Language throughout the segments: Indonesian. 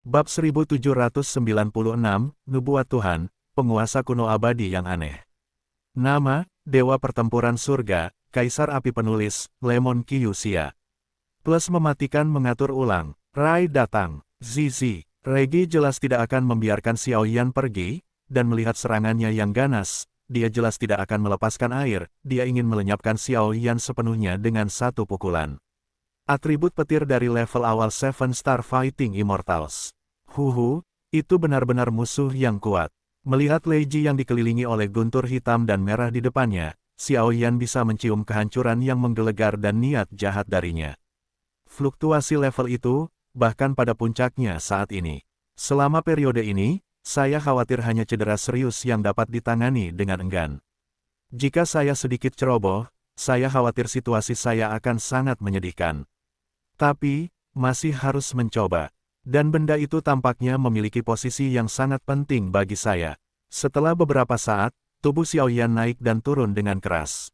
Bab 1796, Nubuat Tuhan, Penguasa Kuno Abadi yang Aneh. Nama, Dewa Pertempuran Surga, Kaisar Api Penulis, Lemon Kyusia. Plus mematikan mengatur ulang, Rai datang, Zizi. Regi jelas tidak akan membiarkan Xiao Yan pergi, dan melihat serangannya yang ganas, dia jelas tidak akan melepaskan air, dia ingin melenyapkan Xiao Yan sepenuhnya dengan satu pukulan. Atribut petir dari level awal 7 Star Fighting Immortals. Itu benar-benar musuh yang kuat. Melihat Lei Ji yang dikelilingi oleh guntur hitam dan merah di depannya, Xiao Yan bisa mencium kehancuran yang menggelegar dan niat jahat darinya. Fluktuasi level itu, bahkan pada puncaknya saat ini. Selama periode ini, saya khawatir hanya cedera serius yang dapat ditangani dengan enggan. Jika saya sedikit ceroboh, saya khawatir situasi saya akan sangat menyedihkan. Tapi, masih harus mencoba. Dan benda itu tampaknya memiliki posisi yang sangat penting bagi saya. Setelah beberapa saat, tubuh Xiao Yan naik dan turun dengan keras.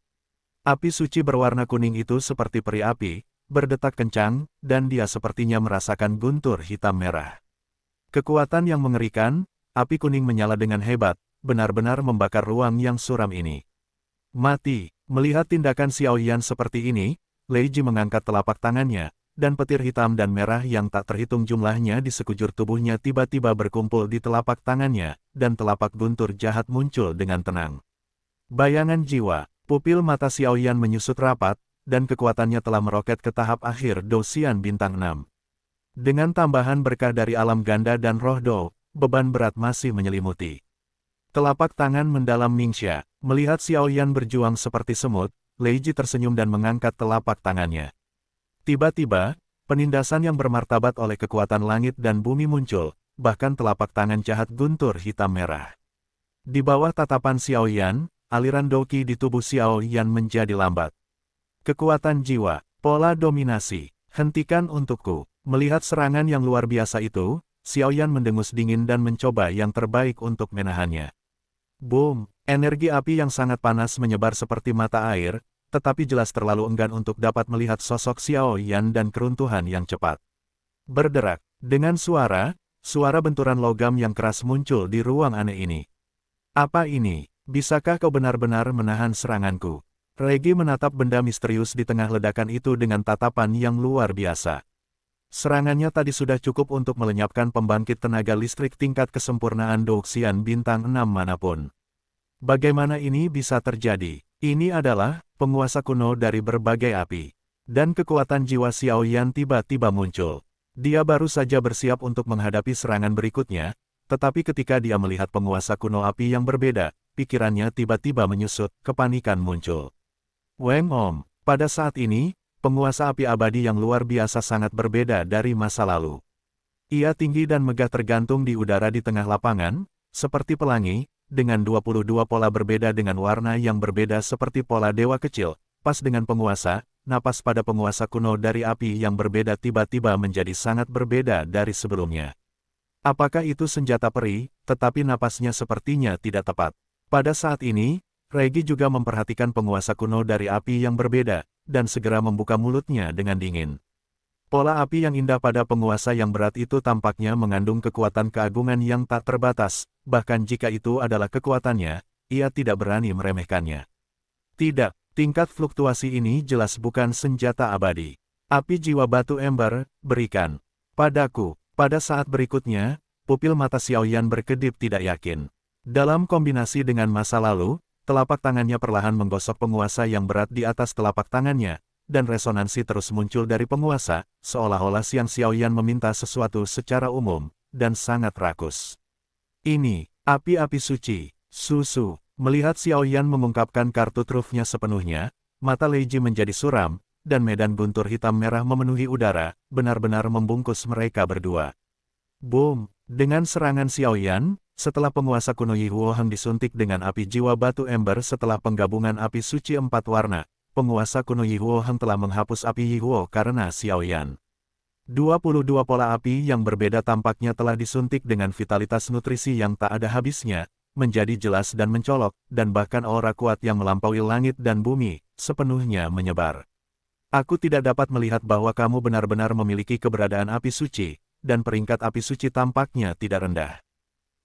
Api suci berwarna kuning itu seperti peri api, berdetak kencang, dan dia sepertinya merasakan guntur hitam merah. Kekuatan yang mengerikan, api kuning menyala dengan hebat, benar-benar membakar ruang yang suram ini. Mati, melihat tindakan Xiao Yan seperti ini, Lei Ji mengangkat telapak tangannya, dan petir hitam dan merah yang tak terhitung jumlahnya di sekujur tubuhnya tiba-tiba berkumpul di telapak tangannya, dan telapak guntur jahat muncul dengan tenang. Bayangan jiwa, pupil mata Xiao Yan menyusut rapat, dan kekuatannya telah meroket ke tahap akhir Douxian bintang 6. Dengan tambahan berkah dari alam ganda dan roh Dou, beban berat masih menyelimuti. Telapak tangan mendalam Ningxia, melihat Xiao Yan berjuang seperti semut, Lei Ji tersenyum dan mengangkat telapak tangannya. Tiba-tiba, penindasan yang bermartabat oleh kekuatan langit dan bumi muncul, bahkan telapak tangan jahat guntur hitam merah. Di bawah tatapan Xiao Yan, aliran Douqi di tubuh Xiao Yan menjadi lambat. Kekuatan jiwa, pola dominasi, hentikan untukku. Melihat serangan yang luar biasa itu, Xiao Yan mendengus dingin dan mencoba yang terbaik untuk menahannya. Boom, energi api yang sangat panas menyebar seperti mata air, tetapi jelas terlalu enggan untuk dapat melihat sosok Xiao Yan dan keruntuhan yang cepat. Berderak, dengan suara benturan logam yang keras muncul di ruang aneh ini. Apa ini? Bisakah kau benar-benar menahan seranganku? Regi menatap benda misterius di tengah ledakan itu dengan tatapan yang luar biasa. Serangannya tadi sudah cukup untuk melenyapkan pembangkit tenaga listrik tingkat kesempurnaan Douxian bintang 6 manapun. Bagaimana ini bisa terjadi? Ini adalah penguasa kuno dari berbagai api. Dan kekuatan jiwa Xiao Yan tiba-tiba muncul. Dia baru saja bersiap untuk menghadapi serangan berikutnya, tetapi ketika dia melihat penguasa kuno api yang berbeda, pikirannya tiba-tiba menyusut, kepanikan muncul. Weng Om, pada saat ini, penguasa api abadi yang luar biasa sangat berbeda dari masa lalu. Ia tinggi dan megah tergantung di udara di tengah lapangan, seperti pelangi, dengan 22 pola berbeda dengan warna yang berbeda seperti pola dewa kecil, pas dengan penguasa, napas pada penguasa kuno dari api yang berbeda tiba-tiba menjadi sangat berbeda dari sebelumnya. Apakah itu senjata peri, tetapi napasnya sepertinya tidak tepat. Pada saat ini, Regi juga memperhatikan penguasa kuno dari api yang berbeda, dan segera membuka mulutnya dengan dingin. Pola api yang indah pada penguasa yang berat itu tampaknya mengandung kekuatan keagungan yang tak terbatas, bahkan jika itu adalah kekuatannya, ia tidak berani meremehkannya. Tidak, tingkat fluktuasi ini jelas bukan senjata abadi. Api jiwa batu ember, berikan padaku. Pada saat berikutnya, pupil mata Xiao Yan berkedip tidak yakin. Dalam kombinasi dengan masa lalu, telapak tangannya perlahan menggosok penguasa yang berat di atas telapak tangannya, dan resonansi terus muncul dari penguasa, seolah-olah Xiao Yan meminta sesuatu secara umum, dan sangat rakus. Ini, api-api suci, susu. Melihat Xiao Yan mengungkapkan kartu trufnya sepenuhnya, mata Lei Ji menjadi suram, dan medan guntur hitam merah memenuhi udara, benar-benar membungkus mereka berdua. Boom! Dengan serangan Xiao Yan, setelah penguasa kuno Yi Huoheng disuntik dengan api jiwa batu ember setelah penggabungan api suci 4 warna, penguasa kuno Yi Huoheng telah menghapus api Yi Huo karena Xiao Yan. 22 pola api yang berbeda tampaknya telah disuntik dengan vitalitas nutrisi yang tak ada habisnya, menjadi jelas dan mencolok, dan bahkan aura kuat yang melampaui langit dan bumi, sepenuhnya menyebar. Aku tidak dapat melihat bahwa kamu benar-benar memiliki keberadaan api suci, dan peringkat api suci tampaknya tidak rendah.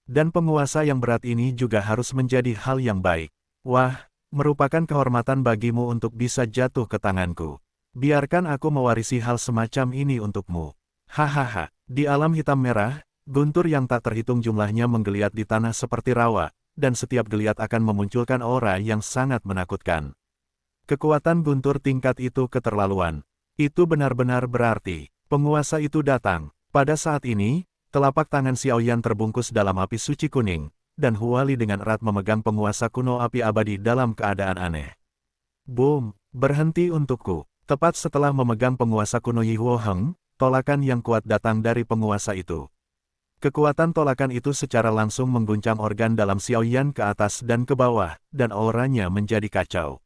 Dan penguasa yang berat ini juga harus menjadi hal yang baik. Wah, merupakan kehormatan bagimu untuk bisa jatuh ke tanganku. Biarkan aku mewarisi hal semacam ini untukmu. Hahaha, di alam hitam merah, guntur yang tak terhitung jumlahnya menggeliat di tanah seperti rawa, dan setiap geliat akan memunculkan aura yang sangat menakutkan. Kekuatan guntur tingkat itu keterlaluan. Itu benar-benar berarti, penguasa itu datang. Pada saat ini, telapak tangan Xiaoyan terbungkus dalam api suci kuning, dan Huali dengan erat memegang penguasa kuno api abadi dalam keadaan aneh. Boom, berhenti untukku. Tepat setelah memegang penguasa kuno Yi Huo Heng, tolakan yang kuat datang dari penguasa itu. Kekuatan tolakan itu secara langsung mengguncang organ dalam Xiaoyan ke atas dan ke bawah, dan auranya menjadi kacau.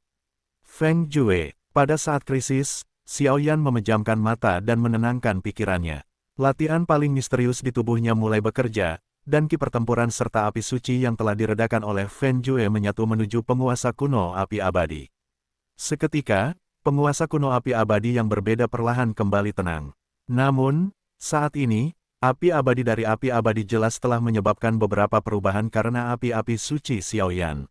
Feng Jue, pada saat krisis, Xiaoyan memejamkan mata dan menenangkan pikirannya. Latihan paling misterius di tubuhnya mulai bekerja, dan ki pertempuran serta api suci yang telah diredakan oleh Feng Jue menyatu menuju penguasa kuno api abadi. Seketika, penguasa kuno api abadi yang berbeda perlahan kembali tenang. Namun, saat ini, api abadi dari api abadi jelas telah menyebabkan beberapa perubahan karena api-api suci Xiaoyan.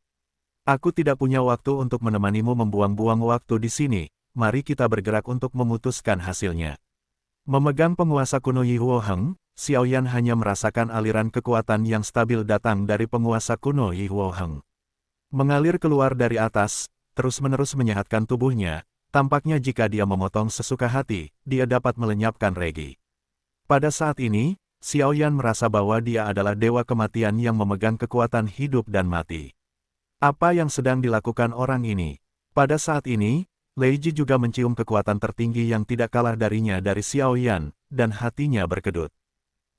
Aku tidak punya waktu untuk menemanimu membuang-buang waktu di sini, mari kita bergerak untuk memutuskan hasilnya. Memegang penguasa kuno Yi Huo Heng, Xiaoyan hanya merasakan aliran kekuatan yang stabil datang dari penguasa kuno Yi Huo Heng. Mengalir keluar dari atas, terus-menerus menyehatkan tubuhnya, tampaknya jika dia memotong sesuka hati, dia dapat melenyapkan regi. Pada saat ini, Xiaoyan merasa bahwa dia adalah dewa kematian yang memegang kekuatan hidup dan mati. Apa yang sedang dilakukan orang ini? Pada saat ini, Lei Ji juga mencium kekuatan tertinggi yang tidak kalah darinya dari Xiaoyan, dan hatinya berkedut.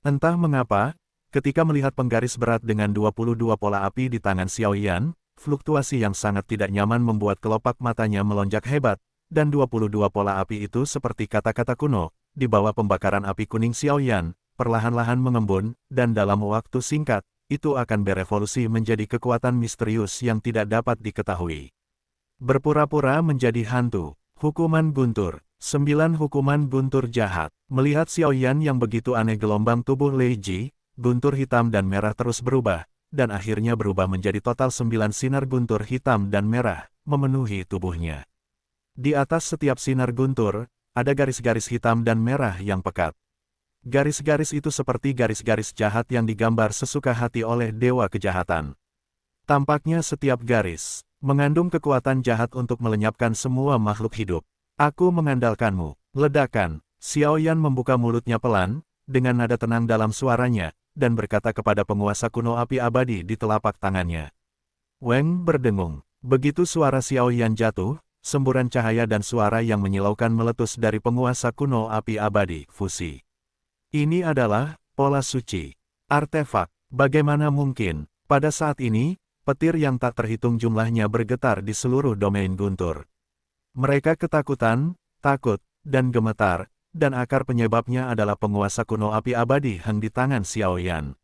Entah mengapa, ketika melihat penggaris berat dengan 22 pola api di tangan Xiaoyan, fluktuasi yang sangat tidak nyaman membuat kelopak matanya melonjak hebat, dan 22 pola api itu seperti kata-kata kuno, di bawah pembakaran api kuning Xiaoyan, perlahan-lahan mengembun, dan dalam waktu singkat, itu akan berevolusi menjadi kekuatan misterius yang tidak dapat diketahui. Berpura-pura menjadi hantu, hukuman guntur, 9 hukuman guntur jahat. Melihat Xiaoyan yang begitu aneh, gelombang tubuh Lei Ji, guntur hitam dan merah terus berubah, dan akhirnya berubah menjadi total 9 sinar guntur hitam dan merah, memenuhi tubuhnya. Di atas setiap sinar guntur, ada garis-garis hitam dan merah yang pekat. Garis-garis itu seperti garis-garis jahat yang digambar sesuka hati oleh dewa kejahatan. Tampaknya setiap garis mengandung kekuatan jahat untuk melenyapkan semua makhluk hidup. Aku mengandalkanmu. Ledakan. Xiaoyan membuka mulutnya pelan, dengan nada tenang dalam suaranya, dan berkata kepada penguasa kuno api abadi di telapak tangannya. Weng berdengung. Begitu suara Xiaoyan jatuh, semburan cahaya dan suara yang menyilaukan meletus dari penguasa kuno api abadi, fusi. Ini adalah pola suci. Artefak. Bagaimana mungkin? Pada saat ini, petir yang tak terhitung jumlahnya bergetar di seluruh domain guntur. Mereka ketakutan, takut, dan gemetar, dan akar penyebabnya adalah penguasa kuno api abadi Heng di tangan Xiaoyan.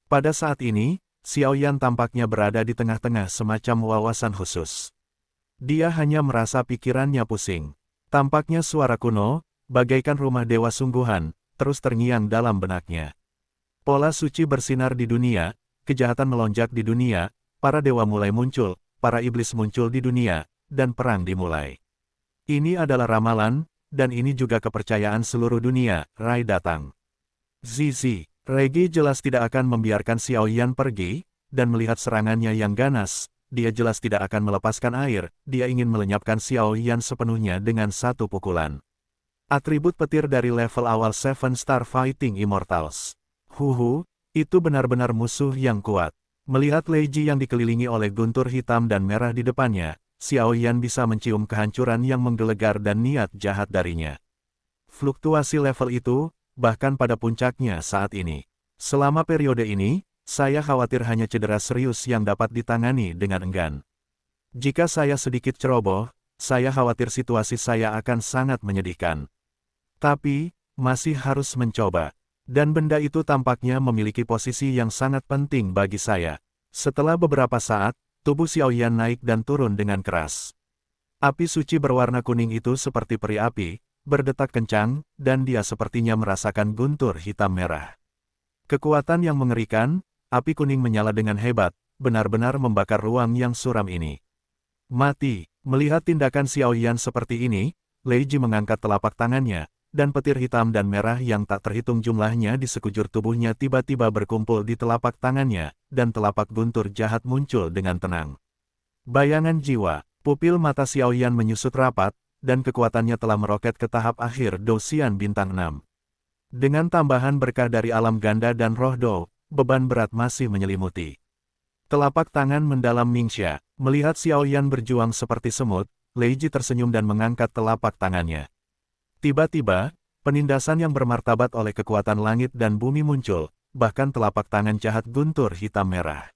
Pada saat ini, Xiaoyan tampaknya berada di tengah-tengah semacam wawasan khusus. Dia hanya merasa pikirannya pusing. Tampaknya suara kuno, bagaikan rumah dewa sungguhan, terus terngiang dalam benaknya. Pola suci bersinar di dunia, kejahatan melonjak di dunia, para dewa mulai muncul, para iblis muncul di dunia, dan perang dimulai. Ini adalah ramalan, dan ini juga kepercayaan seluruh dunia, Rai datang. Zizi, Regi jelas tidak akan membiarkan Xiaoyan pergi, dan melihat serangannya yang ganas, dia jelas tidak akan melepaskan air, dia ingin melenyapkan Xiaoyan sepenuhnya dengan satu pukulan. Atribut petir dari level awal 7 Star Fighting Immortals. Itu benar-benar musuh yang kuat. Melihat Lei Ji yang dikelilingi oleh guntur hitam dan merah di depannya, Xiaoyan bisa mencium kehancuran yang menggelegar dan niat jahat darinya. Fluktuasi level itu, bahkan pada puncaknya saat ini. Selama periode ini, saya khawatir hanya cedera serius yang dapat ditangani dengan enggan. Jika saya sedikit ceroboh, saya khawatir situasi saya akan sangat menyedihkan. Tapi, masih harus mencoba. Dan benda itu tampaknya memiliki posisi yang sangat penting bagi saya. Setelah beberapa saat, tubuh Xiaoyan naik dan turun dengan keras. Api suci berwarna kuning itu seperti peri api, berdetak kencang, dan dia sepertinya merasakan guntur hitam merah. Kekuatan yang mengerikan, api kuning menyala dengan hebat, benar-benar membakar ruang yang suram ini. Mati, melihat tindakan Xiao Yan seperti ini, Lei Ji mengangkat telapak tangannya, dan petir hitam dan merah yang tak terhitung jumlahnya di sekujur tubuhnya tiba-tiba berkumpul di telapak tangannya, dan telapak guntur jahat muncul dengan tenang. Bayangan jiwa, pupil mata Xiao Yan menyusut rapat, dan kekuatannya telah meroket ke tahap akhir Do Xian bintang 6. Dengan tambahan berkah dari alam ganda dan roh Do, beban berat masih menyelimuti. Telapak tangan mendalam Ningxia, melihat Xiao Yan berjuang seperti semut, Lei Ji tersenyum dan mengangkat telapak tangannya. Tiba-tiba, penindasan yang bermartabat oleh kekuatan langit dan bumi muncul, bahkan telapak tangan jahat guntur hitam merah.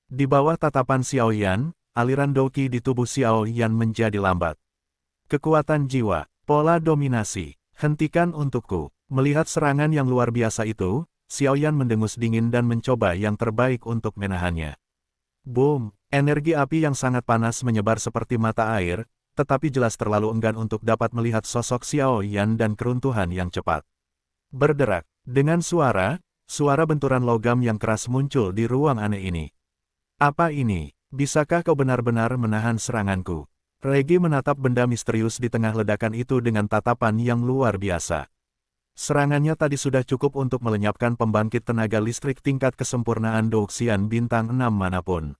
Di bawah tatapan Xiao Yan, aliran Doqi di tubuh Xiao Yan menjadi lambat. Kekuatan jiwa, pola dominasi, hentikan untukku. Melihat serangan yang luar biasa itu, Xiao Yan mendengus dingin dan mencoba yang terbaik untuk menahannya. Boom, energi api yang sangat panas menyebar seperti mata air, tetapi jelas terlalu enggan untuk dapat melihat sosok Xiao Yan dan keruntuhan yang cepat. Berderak, dengan suara benturan logam yang keras muncul di ruang aneh ini. Apa ini? Bisakah kau benar-benar menahan seranganku? Regi menatap benda misterius di tengah ledakan itu dengan tatapan yang luar biasa. Serangannya tadi sudah cukup untuk melenyapkan pembangkit tenaga listrik tingkat kesempurnaan Do Xian bintang 6 manapun.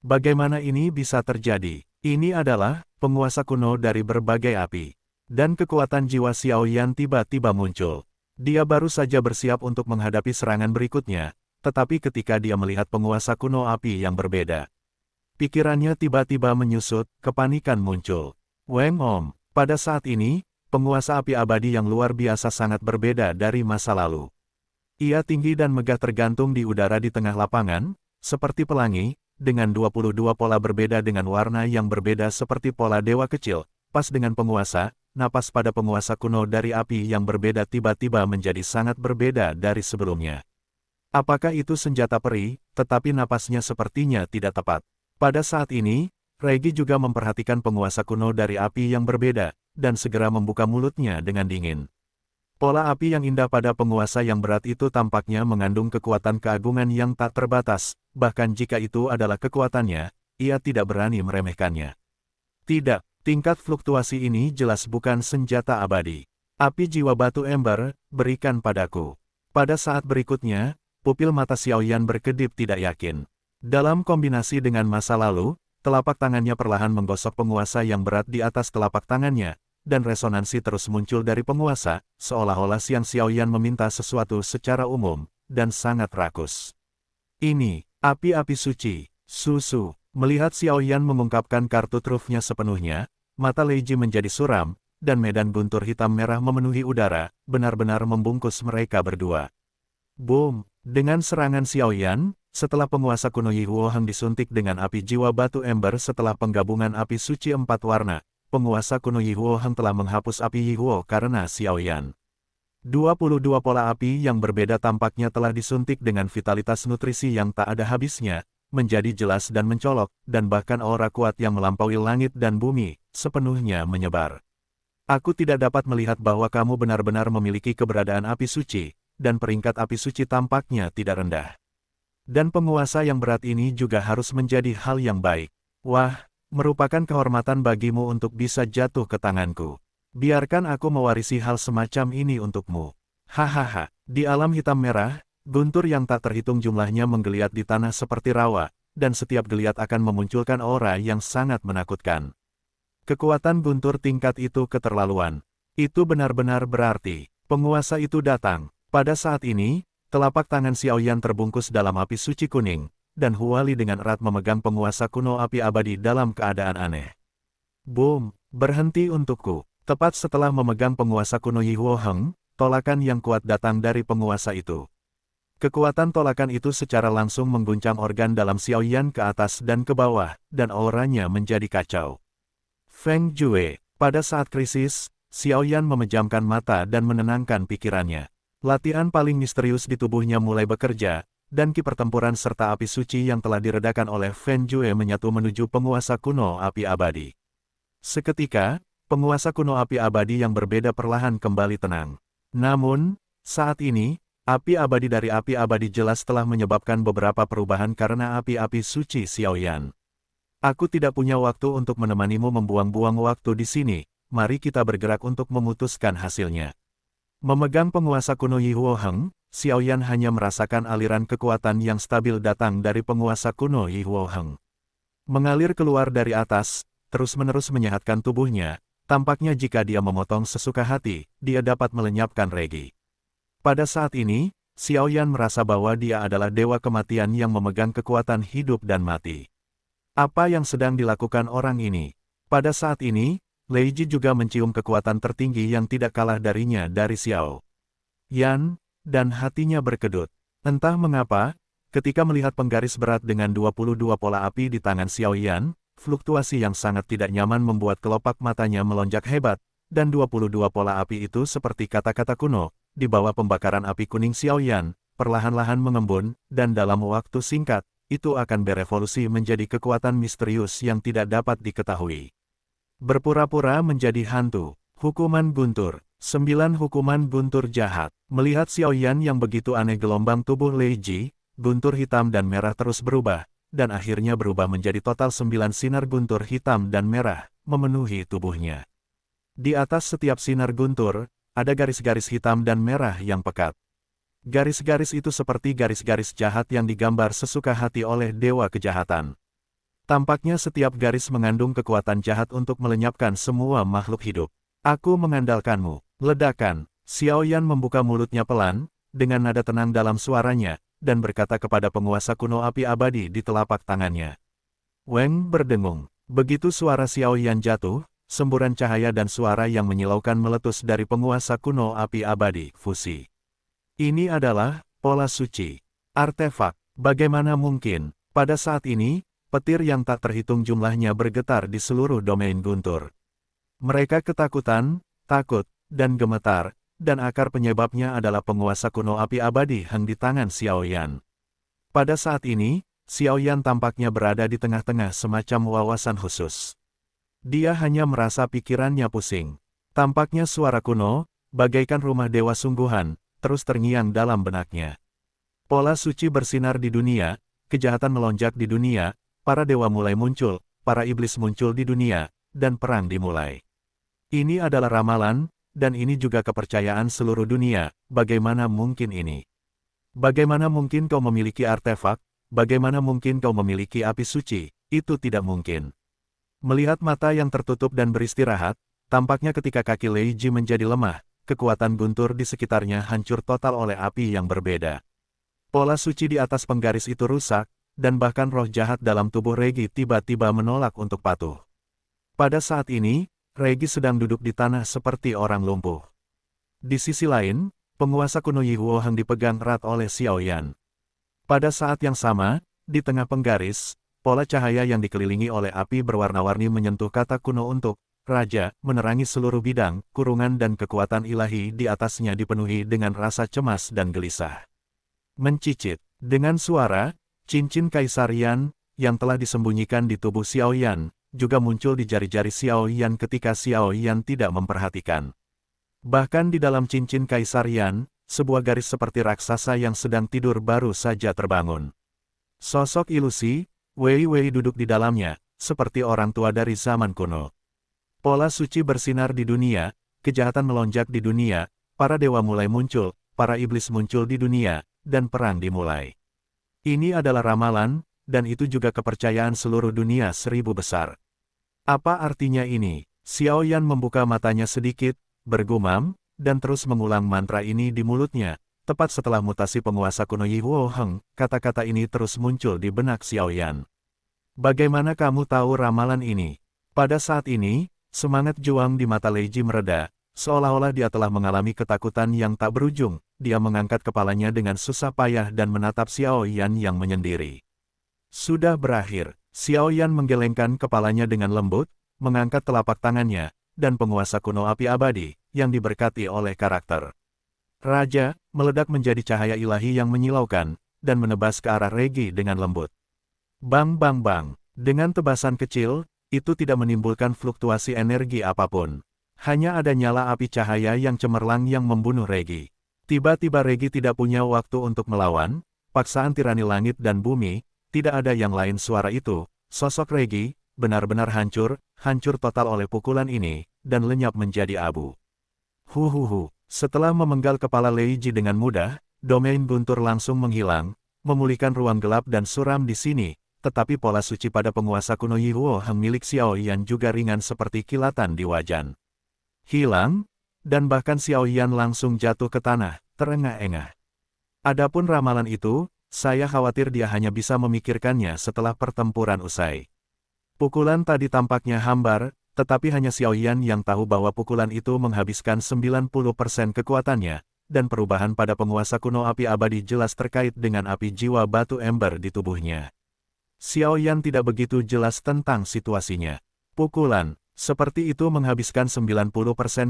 Bagaimana ini bisa terjadi? Ini adalah penguasa kuno dari berbagai api. Dan kekuatan jiwa Xiao Yan tiba-tiba muncul. Dia baru saja bersiap untuk menghadapi serangan berikutnya, tetapi ketika dia melihat penguasa kuno api yang berbeda, pikirannya tiba-tiba menyusut, kepanikan muncul. Weng Om, pada saat ini, penguasa api abadi yang luar biasa sangat berbeda dari masa lalu. Ia tinggi dan megah tergantung di udara di tengah lapangan, seperti pelangi, dengan 22 pola berbeda dengan warna yang berbeda seperti pola dewa kecil, pas dengan penguasa, napas pada penguasa kuno dari api yang berbeda tiba-tiba menjadi sangat berbeda dari sebelumnya. Apakah itu senjata peri, tetapi napasnya sepertinya tidak tepat. Pada saat ini, Regi juga memperhatikan penguasa kuno dari api yang berbeda, dan segera membuka mulutnya dengan dingin. Pola api yang indah pada penguasa yang berat itu tampaknya mengandung kekuatan keagungan yang tak terbatas, bahkan jika itu adalah kekuatannya, ia tidak berani meremehkannya. Tidak, tingkat fluktuasi ini jelas bukan senjata abadi. Api jiwa batu ember, berikan padaku. Pada saat berikutnya, pupil mata Xiao Yan berkedip tidak yakin. Dalam kombinasi dengan masa lalu, telapak tangannya perlahan menggosok penguasa yang berat di atas telapak tangannya, dan resonansi terus muncul dari penguasa, seolah-olah Xiao Yan meminta sesuatu secara umum, dan sangat rakus. Ini, api-api suci, susu. Melihat Xiao Yan mengungkapkan kartu trufnya sepenuhnya, mata Lei Ji menjadi suram, dan medan guntur hitam merah memenuhi udara, benar-benar membungkus mereka berdua. Boom! Dengan serangan Xiao Yan, setelah penguasa kuno Yi Huoheng disuntik dengan api jiwa batu ember setelah penggabungan api suci 4 warna, penguasa kuno Yi Huoheng telah menghapus api Yi Huo karena Xiao Yan. 22 pola api yang berbeda tampaknya telah disuntik dengan vitalitas nutrisi yang tak ada habisnya, menjadi jelas dan mencolok, dan bahkan aura kuat yang melampaui langit dan bumi, sepenuhnya menyebar. Aku tidak dapat melihat bahwa kamu benar-benar memiliki keberadaan api suci, dan peringkat api suci tampaknya tidak rendah. Dan penguasa yang berat ini juga harus menjadi hal yang baik. Wah, merupakan kehormatan bagimu untuk bisa jatuh ke tanganku. Biarkan aku mewarisi hal semacam ini untukmu. Hahaha, di alam hitam merah, guntur yang tak terhitung jumlahnya menggeliat di tanah seperti rawa, dan setiap geliat akan memunculkan aura yang sangat menakutkan. Kekuatan guntur tingkat itu keterlaluan. Itu benar-benar berarti, penguasa itu datang. Pada saat ini, telapak tangan Xiao Yan terbungkus dalam api suci kuning, dan Huali dengan erat memegang penguasa kuno api abadi dalam keadaan aneh. Boom! Berhenti untukku. Tepat setelah memegang penguasa kuno Yi Huoheng, tolakan yang kuat datang dari penguasa itu. Kekuatan tolakan itu secara langsung mengguncang organ dalam Xiao Yan ke atas dan ke bawah, dan auranya menjadi kacau. Feng Jue, pada saat krisis, Xiao Yan memejamkan mata dan menenangkan pikirannya. Latihan paling misterius di tubuhnya mulai bekerja, dan ki pertempuran serta api suci yang telah diredakan oleh Feng Jue menyatu menuju penguasa kuno api abadi. Seketika, penguasa kuno api abadi yang berbeda perlahan kembali tenang. Namun, saat ini, api abadi dari api abadi jelas telah menyebabkan beberapa perubahan karena api-api suci Xiaoyan. Aku tidak punya waktu untuk menemanimu membuang-buang waktu di sini, mari kita bergerak untuk memutuskan hasilnya. Memegang penguasa kuno Yi Huoheng, Xiaoyan hanya merasakan aliran kekuatan yang stabil datang dari penguasa kuno Yi Huoheng. Mengalir keluar dari atas, terus-menerus menyehatkan tubuhnya, tampaknya jika dia memotong sesuka hati, dia dapat melenyapkan regi. Pada saat ini, Xiaoyan merasa bahwa dia adalah dewa kematian yang memegang kekuatan hidup dan mati. Apa yang sedang dilakukan orang ini? Pada saat ini, Lei Ji juga mencium kekuatan tertinggi yang tidak kalah darinya dari Xiao Yan, dan hatinya berkedut. Entah mengapa, ketika melihat penggaris berat dengan 22 pola api di tangan Xiao Yan, fluktuasi yang sangat tidak nyaman membuat kelopak matanya melonjak hebat, dan 22 pola api itu seperti kata-kata kuno, di bawah pembakaran api kuning Xiao Yan, perlahan-lahan mengembun, dan dalam waktu singkat, itu akan berevolusi menjadi kekuatan misterius yang tidak dapat diketahui. Berpura-pura menjadi hantu. Hukuman guntur. 9 hukuman guntur jahat. Melihat Xiaoyan yang begitu aneh, gelombang tubuh Lei Ji, guntur hitam dan merah terus berubah, dan akhirnya berubah menjadi total 9 sinar guntur hitam dan merah, memenuhi tubuhnya. Di atas setiap sinar guntur, ada garis-garis hitam dan merah yang pekat. Garis-garis itu seperti garis-garis jahat yang digambar sesuka hati oleh dewa kejahatan. Tampaknya setiap garis mengandung kekuatan jahat untuk melenyapkan semua makhluk hidup. Aku mengandalkanmu. Ledakan. Xiaoyan membuka mulutnya pelan, dengan nada tenang dalam suaranya, dan berkata kepada penguasa kuno api abadi di telapak tangannya. Weng berdengung. Begitu suara Xiaoyan jatuh, semburan cahaya dan suara yang menyilaukan meletus dari penguasa kuno api abadi, fusi. Ini adalah pola suci. Artefak. Bagaimana mungkin? Pada saat ini, petir yang tak terhitung jumlahnya bergetar di seluruh domain guntur. Mereka ketakutan, takut, dan gemetar, dan akar penyebabnya adalah penguasa kuno api abadi Heng di tangan Xiaoyan. Pada saat ini, Xiaoyan tampaknya berada di tengah-tengah semacam wawasan khusus. Dia hanya merasa pikirannya pusing. Tampaknya suara kuno, bagaikan rumah dewa sungguhan, terus terngiang dalam benaknya. Pola suci bersinar di dunia, kejahatan melonjak di dunia, para dewa mulai muncul, para iblis muncul di dunia, dan perang dimulai. Ini adalah ramalan, dan ini juga kepercayaan seluruh dunia. Bagaimana mungkin ini? Bagaimana mungkin kau memiliki artefak? Bagaimana mungkin kau memiliki api suci? Itu tidak mungkin. Melihat mata yang tertutup dan beristirahat, tampaknya ketika kaki Lei Ji menjadi lemah, kekuatan guntur di sekitarnya hancur total oleh api yang berbeda. Pola suci di atas penggaris itu rusak, dan bahkan roh jahat dalam tubuh Regi tiba-tiba menolak untuk patuh. Pada saat ini, Regi sedang duduk di tanah seperti orang lumpuh. Di sisi lain, penguasa kuno Yi Huoheng dipegang erat oleh Xiaoyan. Pada saat yang sama, di tengah penggaris, pola cahaya yang dikelilingi oleh api berwarna-warni menyentuh kata kuno untuk Raja, menerangi seluruh bidang, kurungan dan kekuatan ilahi di atasnya dipenuhi dengan rasa cemas dan gelisah. Mencicit, dengan suara, cincin Kaisar Yan, yang telah disembunyikan di tubuh Xiaoyan, juga muncul di jari-jari Xiaoyan ketika Xiaoyan tidak memperhatikan. Bahkan di dalam cincin Kaisar Yan, sebuah garis seperti raksasa yang sedang tidur baru saja terbangun. Sosok ilusi, Wei Wei duduk di dalamnya, seperti orang tua dari zaman kuno. Pola suci bersinar di dunia, kejahatan melonjak di dunia, para dewa mulai muncul, para iblis muncul di dunia, dan perang dimulai. Ini adalah ramalan, dan itu juga kepercayaan seluruh dunia 1000 besar. Apa artinya ini? Xiaoyan membuka matanya sedikit, bergumam, dan terus mengulang mantra ini di mulutnya. Tepat setelah mutasi penguasa kuno Yi Huoheng, kata-kata ini terus muncul di benak Xiaoyan. Bagaimana kamu tahu ramalan ini? Pada saat ini, semangat juang di mata Lei Ji mereda, seolah-olah dia telah mengalami ketakutan yang tak berujung. Dia mengangkat kepalanya dengan susah payah dan menatap Xiaoyan yang menyendiri. Sudah berakhir. Xiaoyan menggelengkan kepalanya dengan lembut, mengangkat telapak tangannya, dan penguasa kuno api abadi, yang diberkati oleh karakter Raja, meledak menjadi cahaya ilahi yang menyilaukan, dan menebas ke arah Regi dengan lembut. Bang bang bang, dengan tebasan kecil, itu tidak menimbulkan fluktuasi energi apapun. Hanya ada nyala api cahaya yang cemerlang yang membunuh Regi. Tiba-tiba Regi tidak punya waktu untuk melawan, paksaan tirani langit dan bumi, tidak ada yang lain suara itu, sosok Regi, benar-benar hancur total oleh pukulan ini, dan lenyap menjadi abu. Huhuhu, setelah memenggal kepala Lei Ji dengan mudah, domain guntur langsung menghilang, memulihkan ruang gelap dan suram di sini, tetapi pola suci pada penguasa kuno Yihuo Heng milik Xiao Yan juga ringan seperti kilatan di wajan. Hilang, dan bahkan Xiao Yan langsung jatuh ke tanah, terengah-engah. Adapun ramalan itu, saya khawatir dia hanya bisa memikirkannya setelah pertempuran usai. Pukulan tadi tampaknya hambar, tetapi hanya Xiao Yan yang tahu bahwa pukulan itu menghabiskan 90% kekuatannya, dan perubahan pada penguasa kuno api abadi jelas terkait dengan api jiwa batu ember di tubuhnya. Xiao Yan tidak begitu jelas tentang situasinya. Pukulan seperti itu menghabiskan 90%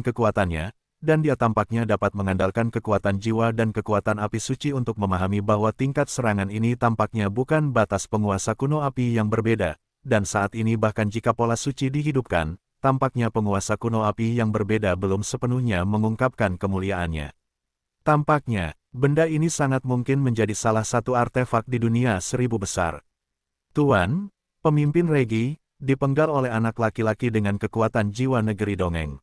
kekuatannya, dan dia tampaknya dapat mengandalkan kekuatan jiwa dan kekuatan api suci untuk memahami bahwa tingkat serangan ini tampaknya bukan batas penguasa kuno api yang berbeda, dan saat ini bahkan jika pola suci dihidupkan, tampaknya penguasa kuno api yang berbeda belum sepenuhnya mengungkapkan kemuliaannya. Tampaknya, benda ini sangat mungkin menjadi salah satu artefak di dunia seribu besar. Tuan, pemimpin Regi, dipenggal oleh anak laki-laki dengan kekuatan jiwa negeri dongeng.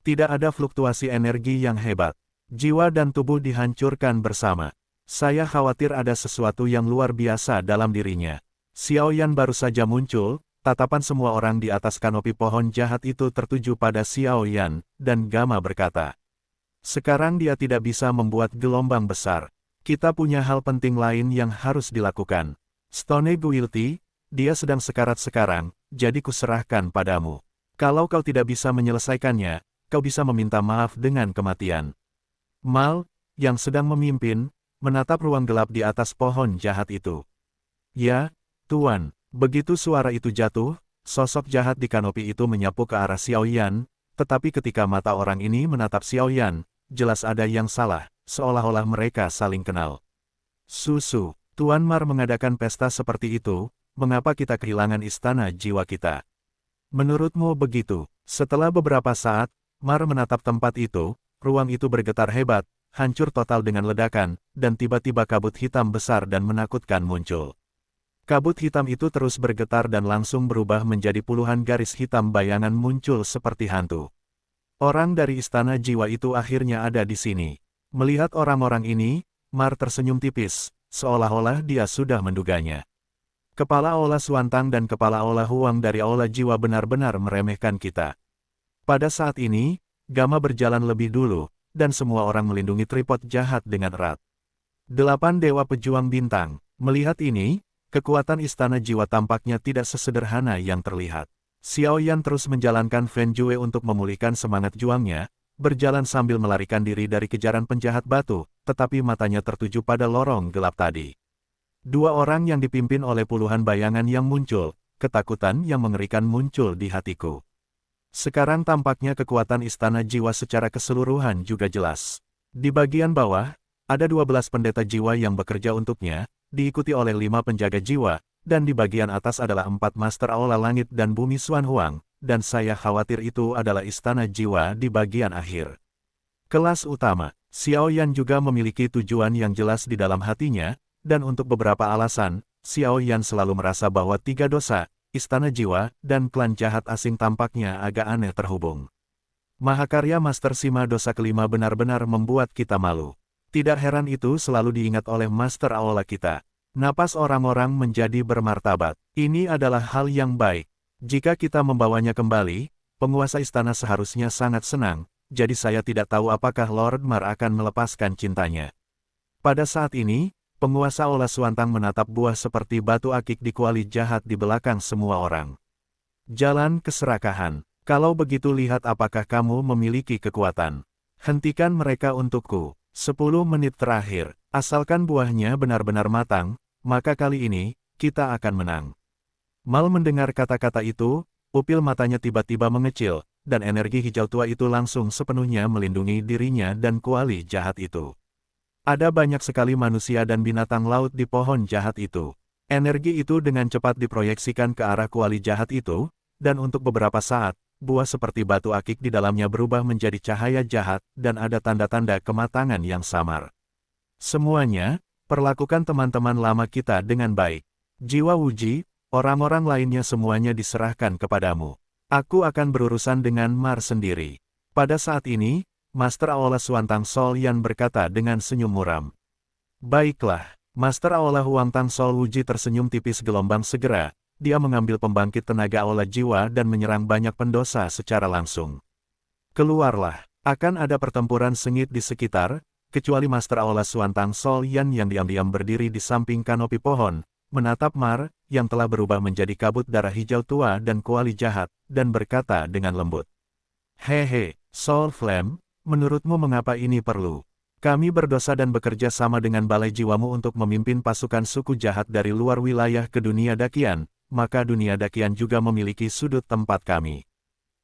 Tidak ada fluktuasi energi yang hebat. Jiwa dan tubuh dihancurkan bersama. Saya khawatir ada sesuatu yang luar biasa dalam dirinya. Xiao Yan baru saja muncul, tatapan semua orang di atas kanopi pohon jahat itu tertuju pada Xiao Yan, dan Gama berkata, "Sekarang dia tidak bisa membuat gelombang besar. Kita punya hal penting lain yang harus dilakukan. Stone Guilty, dia sedang sekarat sekarang, jadi kuserahkan padamu. Kalau kau tidak bisa menyelesaikannya, kau bisa meminta maaf dengan kematian." Mal, yang sedang memimpin, menatap ruang gelap di atas pohon jahat itu. "Ya, Tuan." Begitu suara itu jatuh, sosok jahat di kanopi itu menyapu ke arah Xiao Yan, tetapi ketika mata orang ini menatap Xiao Yan, jelas ada yang salah, seolah-olah mereka saling kenal. "Susu, Tuan Mar mengadakan pesta seperti itu, mengapa kita kehilangan istana jiwa kita?" "Menurutmu begitu?" Setelah beberapa saat, Mar menatap tempat itu, ruang itu bergetar hebat, hancur total dengan ledakan, dan tiba-tiba kabut hitam besar dan menakutkan muncul. Kabut hitam itu terus bergetar dan langsung berubah menjadi puluhan garis hitam bayangan muncul seperti hantu. Orang dari istana jiwa itu akhirnya ada di sini. Melihat orang-orang ini, Mar tersenyum tipis, seolah-olah dia sudah menduganya. Kepala Aula Suantang dan Kepala Aula Huang dari Aula Jiwa benar-benar meremehkan kita. Pada saat ini, Gama berjalan lebih dulu, dan semua orang melindungi tripod jahat dengan erat. 8 Dewa Pejuang Bintang. Melihat ini, kekuatan istana jiwa tampaknya tidak sesederhana yang terlihat. Xiao Yan terus menjalankan Fen Jue untuk memulihkan semangat juangnya, berjalan sambil melarikan diri dari kejaran penjahat batu, tetapi matanya tertuju pada lorong gelap tadi. Dua orang yang dipimpin oleh puluhan bayangan yang muncul, ketakutan yang mengerikan muncul di hatiku. Sekarang tampaknya kekuatan istana jiwa secara keseluruhan juga jelas. Di bagian bawah, ada 12 pendeta jiwa yang bekerja untuknya, diikuti oleh 5 penjaga jiwa, dan di bagian atas adalah 4 Master Aula Langit dan Bumi Xuan Huang, dan saya khawatir itu adalah istana jiwa di bagian akhir. Kelas utama, Xiao Yan juga memiliki tujuan yang jelas di dalam hatinya, dan untuk beberapa alasan, Xiao Yan selalu merasa bahwa 3 dosa, istana jiwa, dan klan jahat asing tampaknya agak aneh terhubung. Mahakarya Master Sima dosa kelima benar-benar membuat kita malu. Tidak heran itu selalu diingat oleh Master Aula kita. Napas orang-orang menjadi bermartabat. Ini adalah hal yang baik. Jika kita membawanya kembali, penguasa istana seharusnya sangat senang, jadi saya tidak tahu apakah Lord Mar akan melepaskan cintanya. Pada saat ini, penguasa Aula Suantang menatap buah seperti batu akik di kuali jahat di belakang semua orang. Jalan keserakahan. Kalau begitu lihat apakah kamu memiliki kekuatan. Hentikan mereka untukku. 10 menit terakhir, asalkan buahnya benar-benar matang, maka kali ini, kita akan menang. Mal mendengar kata-kata itu, pupil matanya tiba-tiba mengecil, dan energi hijau tua itu langsung sepenuhnya melindungi dirinya dan kuali jahat itu. Ada banyak sekali manusia dan binatang laut di pohon jahat itu. Energi itu dengan cepat diproyeksikan ke arah kuali jahat itu, dan untuk beberapa saat, buah seperti batu akik di dalamnya berubah menjadi cahaya jahat, dan ada tanda-tanda kematangan yang samar. Semuanya, perlakukan teman-teman lama kita dengan baik. Jiwa Wuji, orang-orang lainnya semuanya diserahkan kepadamu. Aku akan berurusan dengan Mar sendiri. Pada saat ini, Master Aola Huangtang Sol Yan berkata dengan senyum muram. Baiklah, Master Aola Huangtang Sol Wuji tersenyum tipis gelombang segera. Dia mengambil pembangkit tenaga aula jiwa dan menyerang banyak pendosa secara langsung. Keluarlah, akan ada pertempuran sengit di sekitar, kecuali Master Aola Huangtang Sol Yan yang diam-diam berdiri di samping kanopi pohon, menatap Mar, yang telah berubah menjadi kabut darah hijau tua dan kuali jahat, dan berkata dengan lembut. Hehe, Soul Flame, menurutmu mengapa ini perlu? Kami berdosa dan bekerja sama dengan balai jiwamu untuk memimpin pasukan suku jahat dari luar wilayah ke dunia Dakian, maka dunia Dakian juga memiliki sudut tempat kami.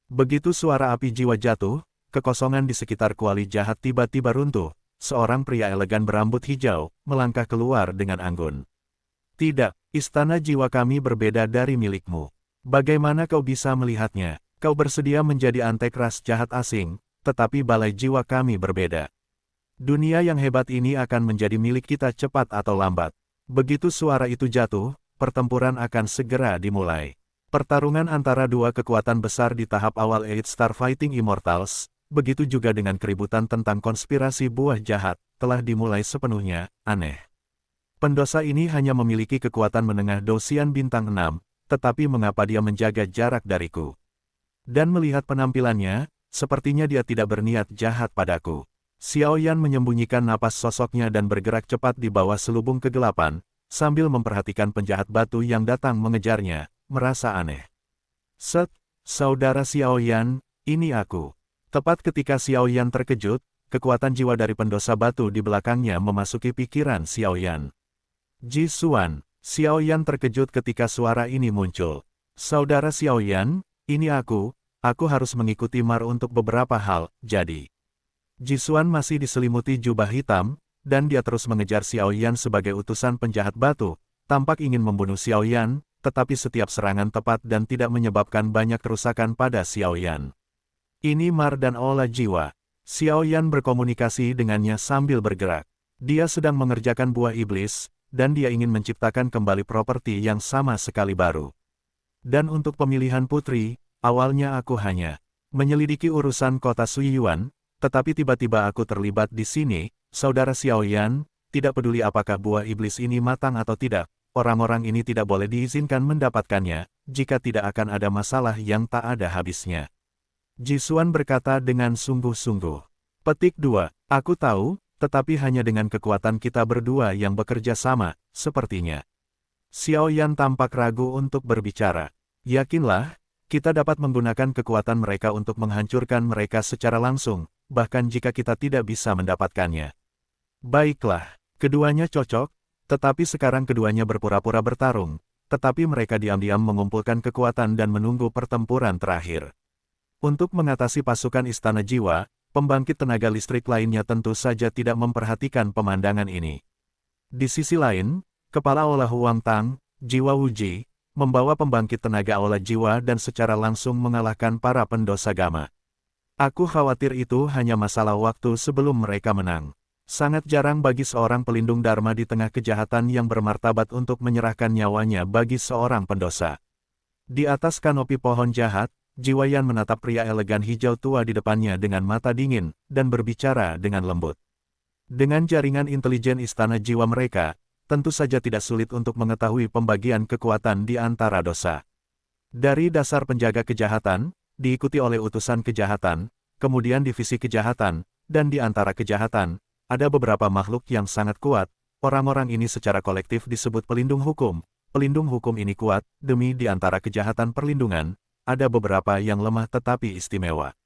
Begitu suara api jiwa jatuh, kekosongan di sekitar kuali jahat tiba-tiba runtuh, seorang pria elegan berambut hijau, melangkah keluar dengan anggun. Tidak, istana jiwa kami berbeda dari milikmu. Bagaimana kau bisa melihatnya? Kau bersedia menjadi antek ras jahat asing, tetapi balai jiwa kami berbeda. Dunia yang hebat ini akan menjadi milik kita cepat atau lambat. Begitu suara itu jatuh, pertempuran akan segera dimulai. Pertarungan antara dua kekuatan besar di tahap awal Eight Star Fighting Immortals, begitu juga dengan keributan tentang konspirasi buah jahat, telah dimulai sepenuhnya. Aneh. Pendosa ini hanya memiliki kekuatan menengah Dosian bintang 6, tetapi mengapa dia menjaga jarak dariku? Dan melihat penampilannya, sepertinya dia tidak berniat jahat padaku. Xiao Yan menyembunyikan napas sosoknya dan bergerak cepat di bawah selubung kegelapan, sambil memperhatikan penjahat batu yang datang mengejarnya, merasa aneh. Set, saudara Xiao Yan, ini aku. Tepat ketika Xiao Yan terkejut, kekuatan jiwa dari pendosa batu di belakangnya memasuki pikiran Xiao Yan. Ji Xuan, Xiao Yan terkejut ketika suara ini muncul. Saudara Xiao Yan, ini aku harus mengikuti Mar untuk beberapa hal, jadi. Ji Xuan masih diselimuti jubah hitam, dan dia terus mengejar Xiao Yan sebagai utusan penjahat batu, tampak ingin membunuh Xiao Yan, tetapi setiap serangan tepat dan tidak menyebabkan banyak kerusakan pada Xiao Yan. Ini Mar dan Aula Jiwa. Xiao Yan berkomunikasi dengannya sambil bergerak. Dia sedang mengerjakan buah iblis, dan dia ingin menciptakan kembali properti yang sama sekali baru. Dan untuk pemilihan putri, awalnya aku hanya menyelidiki urusan kota Suiyuan, tetapi tiba-tiba aku terlibat di sini. Saudara Xiao Yan, tidak peduli apakah buah iblis ini matang atau tidak, orang-orang ini tidak boleh diizinkan mendapatkannya, jika tidak akan ada masalah yang tak ada habisnya. Ji Xuan berkata dengan sungguh-sungguh. Petik 2, aku tahu, tetapi hanya dengan kekuatan kita berdua yang bekerja sama, sepertinya. Xiao Yan tampak ragu untuk berbicara. Yakinlah, kita dapat menggunakan kekuatan mereka untuk menghancurkan mereka secara langsung, bahkan jika kita tidak bisa mendapatkannya. Baiklah, keduanya cocok, tetapi sekarang keduanya berpura-pura bertarung, tetapi mereka diam-diam mengumpulkan kekuatan dan menunggu pertempuran terakhir. Untuk mengatasi pasukan Istana Jiwa, pembangkit tenaga listrik lainnya tentu saja tidak memperhatikan pemandangan ini. Di sisi lain, Kepala Aula Huangtang, Jiwa Wuji, membawa pembangkit tenaga Aula Jiwa dan secara langsung mengalahkan para pendosa Gama. Aku khawatir itu hanya masalah waktu sebelum mereka menang. Sangat jarang bagi seorang pelindung Dharma di tengah kejahatan yang bermartabat untuk menyerahkan nyawanya bagi seorang pendosa. Di atas kanopi pohon jahat, Jiwa Yan menatap pria elegan hijau tua di depannya dengan mata dingin, dan berbicara dengan lembut. Dengan jaringan intelijen istana jiwa mereka, tentu saja tidak sulit untuk mengetahui pembagian kekuatan di antara dosa. Dari dasar penjaga kejahatan, diikuti oleh utusan kejahatan, kemudian divisi kejahatan, dan di antara kejahatan, ada beberapa makhluk yang sangat kuat. Orang-orang ini secara kolektif disebut pelindung hukum. Pelindung hukum ini kuat, demi di antara kejahatan perlindungan, ada beberapa yang lemah tetapi istimewa.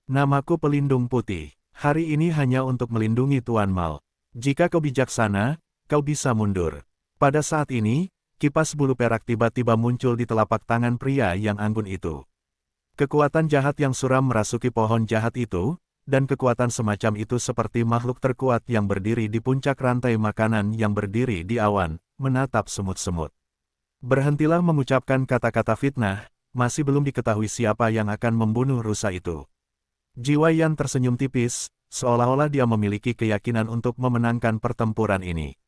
Namaku Pelindung Putih. Hari ini hanya untuk melindungi Tuan Mal. Jika kau bijaksana, kau bisa mundur. Pada saat ini, kipas bulu perak tiba-tiba muncul di telapak tangan pria yang anggun itu. Kekuatan jahat yang suram merasuki pohon jahat itu, dan kekuatan semacam itu seperti makhluk terkuat yang berdiri di puncak rantai makanan yang berdiri di awan, menatap semut-semut. Berhentilah mengucapkan kata-kata fitnah, masih belum diketahui siapa yang akan membunuh rusa itu. Jiwa Yan tersenyum tipis, seolah-olah dia memiliki keyakinan untuk memenangkan pertempuran ini.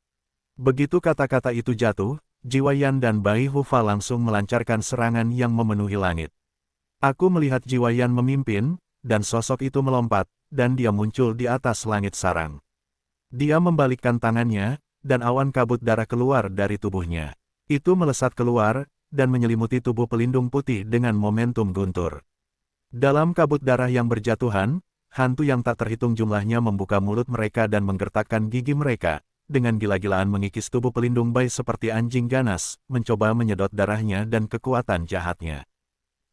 Begitu kata-kata itu jatuh, Jiwa Yan dan Bai Hufa langsung melancarkan serangan yang memenuhi langit. Aku melihat Jiwa Yan memimpin, dan sosok itu melompat, dan dia muncul di atas langit sarang. Dia membalikkan tangannya, dan awan kabut darah keluar dari tubuhnya. Itu melesat keluar, dan menyelimuti tubuh pelindung putih dengan momentum guntur. Dalam kabut darah yang berjatuhan, hantu yang tak terhitung jumlahnya membuka mulut mereka dan menggertakkan gigi mereka, dengan gila-gilaan mengikis tubuh pelindung Bai seperti anjing ganas, mencoba menyedot darahnya dan kekuatan jahatnya.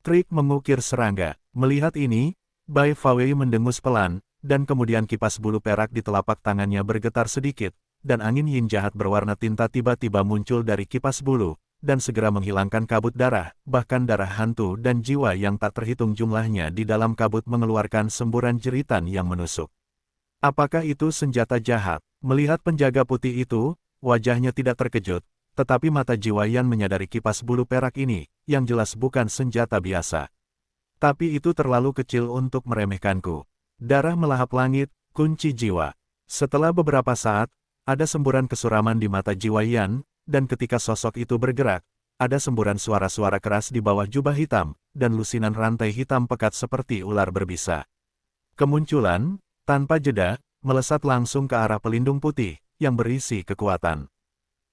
Trik mengukir serangga. Melihat ini, Bai Fawei mendengus pelan, dan kemudian kipas bulu perak di telapak tangannya bergetar sedikit, dan angin yin jahat berwarna tinta tiba-tiba muncul dari kipas bulu, dan segera menghilangkan kabut darah, bahkan darah hantu dan jiwa yang tak terhitung jumlahnya di dalam kabut mengeluarkan semburan jeritan yang menusuk. Apakah itu senjata jahat? Melihat penjaga putih itu, wajahnya tidak terkejut, tetapi mata Jiwa Yan menyadari kipas bulu perak ini, yang jelas bukan senjata biasa. Tapi itu terlalu kecil untuk meremehkanku. Darah melahap langit, kunci jiwa. Setelah beberapa saat, ada semburan kesuraman di mata Jiwa Yan, dan ketika sosok itu bergerak, ada semburan suara-suara keras di bawah jubah hitam, dan lusinan rantai hitam pekat seperti ular berbisa. Kemunculan, tanpa jeda, melesat langsung ke arah pelindung putih, yang berisi kekuatan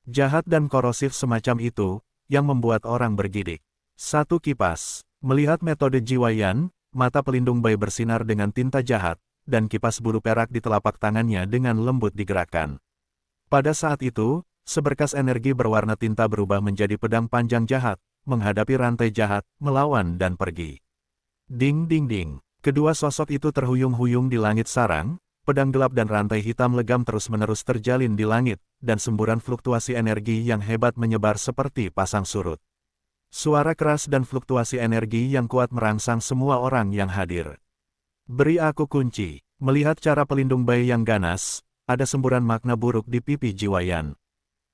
jahat dan korosif semacam itu, yang membuat orang bergidik. Satu kipas. Melihat metode Jiwa Yan, mata pelindung Bai bersinar dengan tinta jahat, dan kipas bulu perak di telapak tangannya dengan lembut digerakkan. Pada saat itu, seberkas energi berwarna tinta berubah menjadi pedang panjang jahat, menghadapi rantai jahat, melawan dan pergi. Ding ding ding. Kedua sosok itu terhuyung-huyung di langit sarang, pedang gelap dan rantai hitam legam terus-menerus terjalin di langit, dan semburan fluktuasi energi yang hebat menyebar seperti pasang surut. Suara keras dan fluktuasi energi yang kuat merangsang semua orang yang hadir. Beri aku kunci. Melihat cara pelindung Bai yang ganas, ada semburan makna buruk di pipi Jiwa Yan.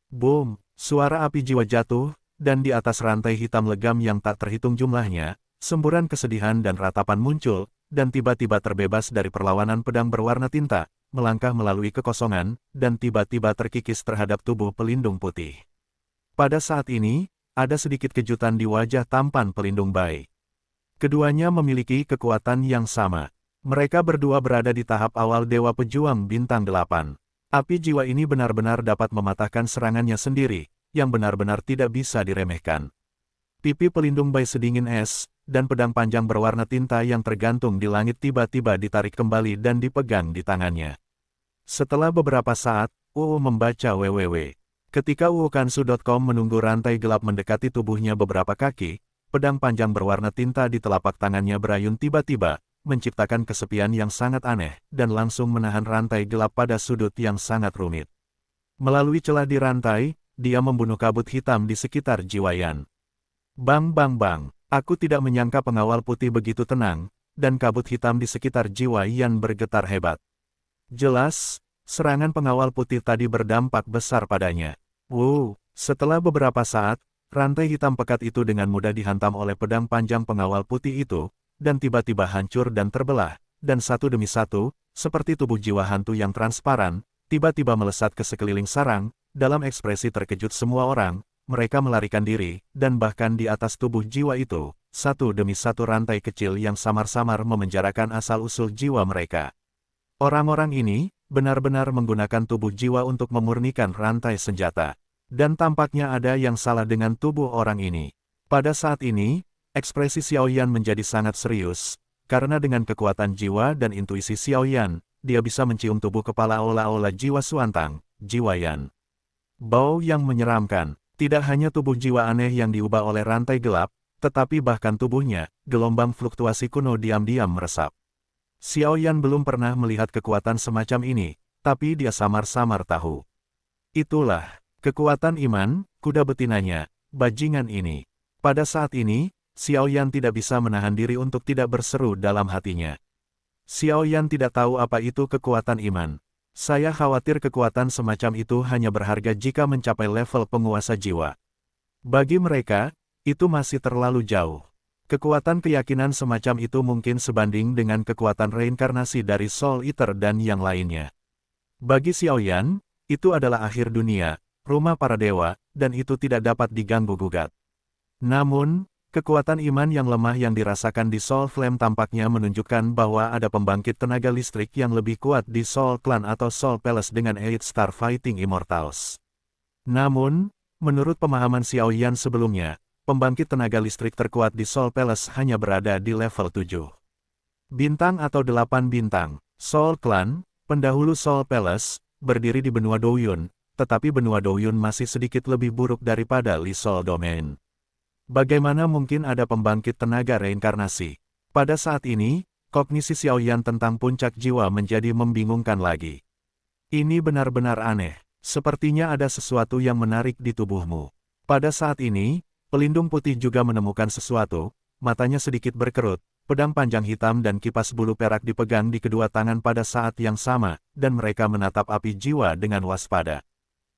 Boom! Suara api jiwa jatuh, dan di atas rantai hitam legam yang tak terhitung jumlahnya, semburan kesedihan dan ratapan muncul, dan tiba-tiba terbebas dari perlawanan pedang berwarna tinta, melangkah melalui kekosongan, dan tiba-tiba terkikis terhadap tubuh pelindung putih. Pada saat ini, ada sedikit kejutan di wajah tampan pelindung Bai. Keduanya memiliki kekuatan yang sama. Mereka berdua berada di tahap awal Dewa Pejuang Bintang 8. Api jiwa ini benar-benar dapat mematahkan serangannya sendiri, yang benar-benar tidak bisa diremehkan. Pipi pelindung Bai sedingin es, dan pedang panjang berwarna tinta yang tergantung di langit tiba-tiba ditarik kembali dan dipegang di tangannya. Setelah beberapa saat, UU membaca www. Ketika uukansu.com menunggu rantai gelap mendekati tubuhnya beberapa kaki, pedang panjang berwarna tinta di telapak tangannya berayun tiba-tiba, menciptakan kesepian yang sangat aneh, dan langsung menahan rantai gelap pada sudut yang sangat rumit. Melalui celah di rantai, dia membunuh kabut hitam di sekitar Jiwa Yan. Bang bang bang, aku tidak menyangka pengawal putih begitu tenang, dan kabut hitam di sekitar Jiwa Yan bergetar hebat. Jelas, serangan pengawal putih tadi berdampak besar padanya. Wow, setelah beberapa saat, rantai hitam pekat itu dengan mudah dihantam oleh pedang panjang pengawal putih itu, dan tiba-tiba hancur dan terbelah, dan satu demi satu, seperti tubuh jiwa hantu yang transparan, tiba-tiba melesat ke sekeliling sarang. Dalam ekspresi terkejut semua orang, mereka melarikan diri, dan bahkan di atas tubuh jiwa itu, satu demi satu rantai kecil yang samar-samar memenjarakan asal-usul jiwa mereka. Orang-orang ini, benar-benar menggunakan tubuh jiwa untuk memurnikan rantai senjata. Dan tampaknya ada yang salah dengan tubuh orang ini. Pada saat ini, ekspresi Xiao Yan menjadi sangat serius, karena dengan kekuatan jiwa dan intuisi Xiao Yan, dia bisa mencium tubuh kepala olah-olah jiwa Suantang, Jiwa Yan. Bau yang menyeramkan, tidak hanya tubuh jiwa aneh yang diubah oleh rantai gelap, tetapi bahkan tubuhnya, gelombang fluktuasi kuno diam-diam meresap. Xiao Yan belum pernah melihat kekuatan semacam ini, tapi dia samar-samar tahu. Itulah, kekuatan iman, kuda betinanya, bajingan ini. Pada saat ini, Xiao Yan tidak bisa menahan diri untuk tidak berseru dalam hatinya. Xiao Yan tidak tahu apa itu kekuatan iman. Saya khawatir kekuatan semacam itu hanya berharga jika mencapai level penguasa jiwa. Bagi mereka, itu masih terlalu jauh. Kekuatan keyakinan semacam itu mungkin sebanding dengan kekuatan reinkarnasi dari Soul Eater dan yang lainnya. Bagi Xiaoyan, itu adalah akhir dunia, rumah para dewa, dan itu tidak dapat diganggu-gugat. Namun, kekuatan iman yang lemah yang dirasakan di Soul Flame tampaknya menunjukkan bahwa ada pembangkit tenaga listrik yang lebih kuat di Soul Clan atau Soul Palace dengan Eight Star Fighting Immortals. Namun, menurut pemahaman Xiaoyan sebelumnya, pembangkit tenaga listrik terkuat di Soul Palace hanya berada di level 7 bintang atau 8 bintang. Soul Clan, pendahulu Soul Palace, berdiri di benua Douyun, tetapi benua Douyun masih sedikit lebih buruk daripada Li Soul Domain. Bagaimana mungkin ada pembangkit tenaga reinkarnasi? Pada saat ini, kognisi Xiaoyan tentang puncak jiwa menjadi membingungkan lagi. Ini benar-benar aneh. Sepertinya ada sesuatu yang menarik di tubuhmu. Pada saat ini, pelindung putih juga menemukan sesuatu, matanya sedikit berkerut, pedang panjang hitam dan kipas bulu perak dipegang di kedua tangan pada saat yang sama, dan mereka menatap api jiwa dengan waspada.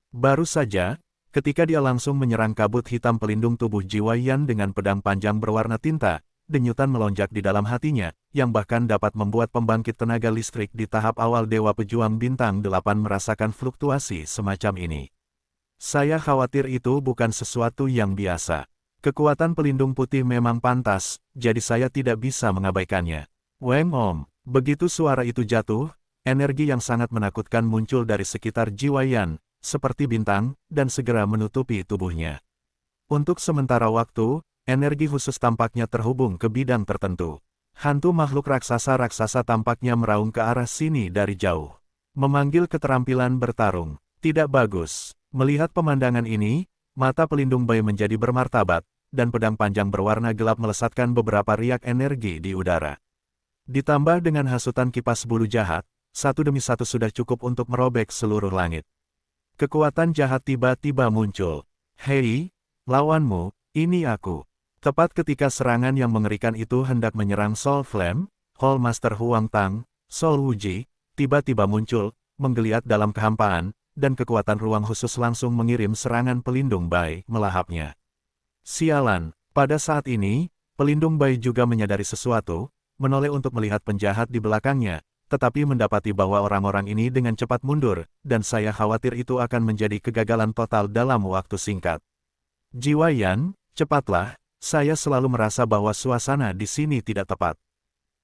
Baru saja, ketika dia langsung menyerang kabut hitam pelindung tubuh Jiwa Yan dengan pedang panjang berwarna tinta, denyutan melonjak di dalam hatinya, yang bahkan dapat membuat pembangkit tenaga listrik di tahap awal Dewa Pejuang Bintang 8 merasakan fluktuasi semacam ini. Saya khawatir itu bukan sesuatu yang biasa. Kekuatan pelindung putih memang pantas, jadi saya tidak bisa mengabaikannya. Weng Om, begitu suara itu jatuh, energi yang sangat menakutkan muncul dari sekitar Jiwa Yan, seperti bintang, dan segera menutupi tubuhnya. Untuk sementara waktu, energi khusus tampaknya terhubung ke bidang tertentu. Hantu makhluk raksasa-raksasa tampaknya meraung ke arah sini dari jauh. Memanggil keterampilan bertarung. Tidak bagus. Melihat pemandangan ini, mata pelindung bayi menjadi bermartabat, dan pedang panjang berwarna gelap melesatkan beberapa riak energi di udara. Ditambah dengan hasutan kipas bulu jahat, satu demi satu sudah cukup untuk merobek seluruh langit. Kekuatan jahat tiba-tiba muncul. Hei, lawanmu, ini aku. Tepat ketika serangan yang mengerikan itu hendak menyerang Soul Flame, Hall Master Huang Tang, Soul Wuji, tiba-tiba muncul, menggeliat dalam kehampaan, dan kekuatan ruang khusus langsung mengirim serangan pelindung Bai melahapnya. Sialan, pada saat ini, pelindung Bai juga menyadari sesuatu, menoleh untuk melihat penjahat di belakangnya, tetapi mendapati bahwa orang-orang ini dengan cepat mundur, dan saya khawatir itu akan menjadi kegagalan total dalam waktu singkat. Jiwa Yan, cepatlah, saya selalu merasa bahwa suasana di sini tidak tepat.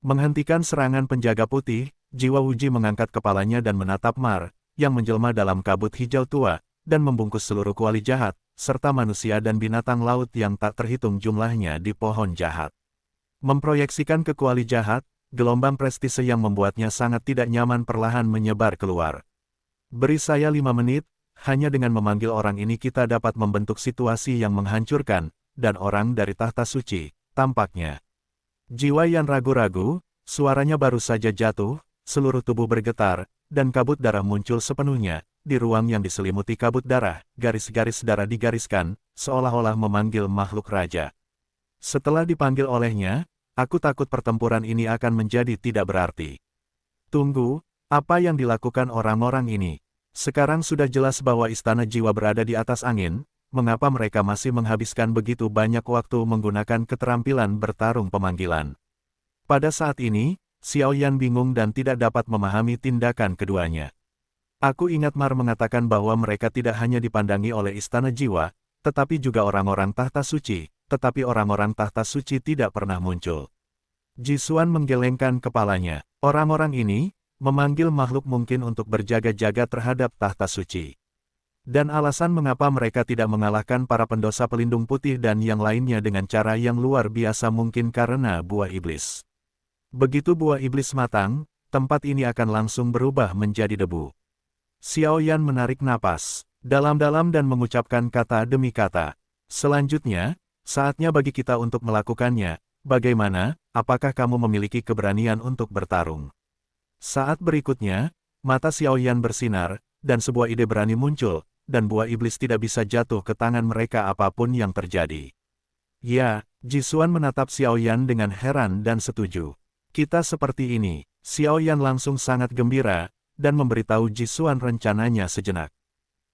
Menghentikan serangan penjaga putih, Jiwa Wuji mengangkat kepalanya dan menatap Mar, yang menjelma dalam kabut hijau tua, dan membungkus seluruh kuali jahat, serta manusia dan binatang laut yang tak terhitung jumlahnya di pohon jahat. Memproyeksikan ke kuali jahat, gelombang prestise yang membuatnya sangat tidak nyaman perlahan menyebar keluar. Beri saya 5 menit, hanya dengan memanggil orang ini kita dapat membentuk situasi yang menghancurkan, dan orang dari tahta suci, tampaknya. Jiwa Yan ragu-ragu, suaranya baru saja jatuh, seluruh tubuh bergetar, dan kabut darah muncul sepenuhnya, di ruang yang diselimuti kabut darah, garis-garis darah digariskan, seolah-olah memanggil makhluk raja. Setelah dipanggil olehnya, aku takut pertempuran ini akan menjadi tidak berarti. Tunggu, apa yang dilakukan orang-orang ini? Sekarang sudah jelas bahwa istana jiwa berada di atas angin, mengapa mereka masih menghabiskan begitu banyak waktu menggunakan keterampilan bertarung pemanggilan? Pada saat ini, Xiaoyan bingung dan tidak dapat memahami tindakan keduanya. Aku ingat Mar mengatakan bahwa mereka tidak hanya dipandangi oleh istana jiwa, tetapi juga orang-orang tahta suci, tetapi orang-orang tahta suci tidak pernah muncul. Jisuan menggelengkan kepalanya. Orang-orang ini memanggil makhluk mungkin untuk berjaga-jaga terhadap tahta suci. Dan alasan mengapa mereka tidak mengalahkan para pendosa pelindung putih dan yang lainnya dengan cara yang luar biasa mungkin karena buah iblis. Begitu buah iblis matang, tempat ini akan langsung berubah menjadi debu. Xiaoyan menarik napas dalam-dalam dan mengucapkan kata demi kata. Selanjutnya, saatnya bagi kita untuk melakukannya. Bagaimana, apakah kamu memiliki keberanian untuk bertarung? Saat berikutnya, mata Xiaoyan bersinar, dan sebuah ide berani muncul, dan buah iblis tidak bisa jatuh ke tangan mereka apapun yang terjadi. Ya, Jisuan menatap Xiaoyan dengan heran dan setuju. Kita seperti ini. Xiaoyan langsung sangat gembira, dan memberitahu Jisuan rencananya sejenak.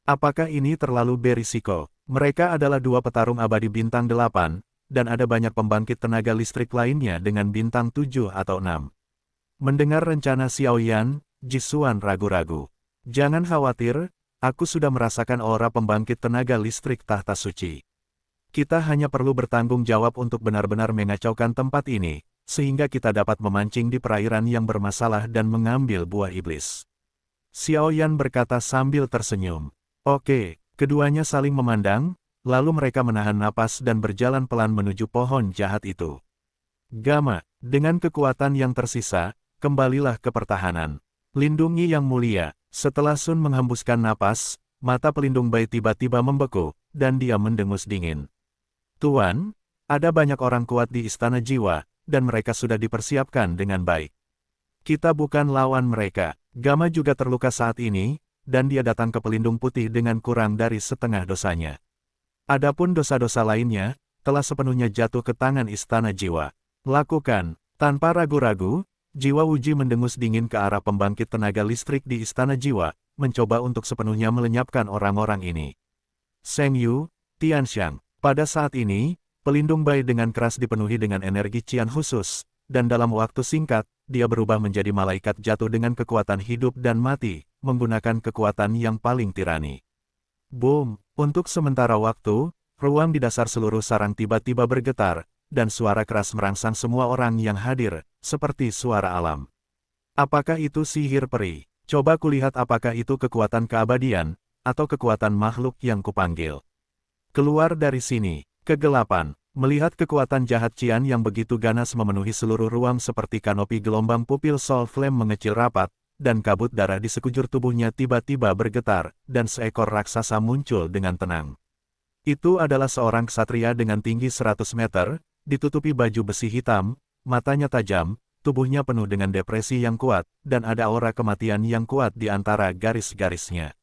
Apakah ini terlalu berisiko? Mereka adalah dua petarung abadi bintang 8, dan ada banyak pembangkit tenaga listrik lainnya dengan bintang 7 atau 6. Mendengar rencana Xiao Yan, Jisuan ragu-ragu. Jangan khawatir, aku sudah merasakan aura pembangkit tenaga listrik tahta suci. Kita hanya perlu bertanggung jawab untuk benar-benar mengacaukan tempat ini, sehingga kita dapat memancing di perairan yang bermasalah dan mengambil buah iblis. Xiao Yan berkata sambil tersenyum. Oke, keduanya saling memandang, lalu mereka menahan napas dan berjalan pelan menuju pohon jahat itu. Gama, dengan kekuatan yang tersisa, kembalilah ke pertahanan. Lindungi yang mulia. Setelah Sun menghembuskan napas, mata pelindung Bai tiba-tiba membeku, dan dia mendengus dingin. Tuan, ada banyak orang kuat di Istana Jiwa, dan mereka sudah dipersiapkan dengan baik. Kita bukan lawan mereka. Gama juga terluka saat ini, dan dia datang ke pelindung putih dengan kurang dari setengah dosanya. Adapun dosa-dosa lainnya, telah sepenuhnya jatuh ke tangan Istana Jiwa. Lakukan. Tanpa ragu-ragu, Jiwa Wuji mendengus dingin ke arah pembangkit tenaga listrik di Istana Jiwa, mencoba untuk sepenuhnya melenyapkan orang-orang ini. Seng Yu, Tianxiang. Pada saat ini, pelindung Bai dengan keras dipenuhi dengan energi Qian khusus, dan dalam waktu singkat, dia berubah menjadi malaikat jatuh dengan kekuatan hidup dan mati, menggunakan kekuatan yang paling tirani. Boom! Untuk sementara waktu, ruang di dasar seluruh sarang tiba-tiba bergetar, dan suara keras merangsang semua orang yang hadir, seperti suara alam. Apakah itu sihir peri? Coba kulihat apakah itu kekuatan keabadian, atau kekuatan makhluk yang kupanggil. Keluar dari sini. Kegelapan. Melihat kekuatan jahat Qian yang begitu ganas memenuhi seluruh ruang seperti kanopi gelombang pupil Soul Flame mengecil rapat, dan kabut darah di sekujur tubuhnya tiba-tiba bergetar, dan seekor raksasa muncul dengan tenang. Itu adalah seorang ksatria dengan tinggi 100 meter, ditutupi baju besi hitam, matanya tajam, tubuhnya penuh dengan depresi yang kuat, dan ada aura kematian yang kuat di antara garis-garisnya.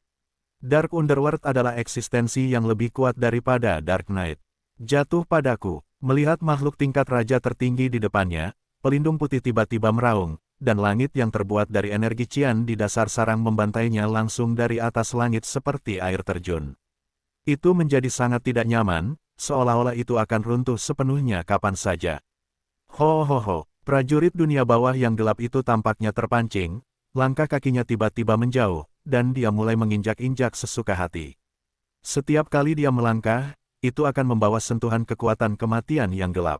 Dark Underworld adalah eksistensi yang lebih kuat daripada Dark Knight. Jatuh padaku. Melihat makhluk tingkat raja tertinggi di depannya, pelindung putih tiba-tiba meraung, dan langit yang terbuat dari energi Qian di dasar sarang membantainya langsung dari atas langit seperti air terjun. Itu menjadi sangat tidak nyaman, seolah-olah itu akan runtuh sepenuhnya kapan saja. Ho ho ho, prajurit dunia bawah yang gelap itu tampaknya terpancing, langkah kakinya tiba-tiba menjauh, dan dia mulai menginjak-injak sesuka hati. Setiap kali dia melangkah, itu akan membawa sentuhan kekuatan kematian yang gelap.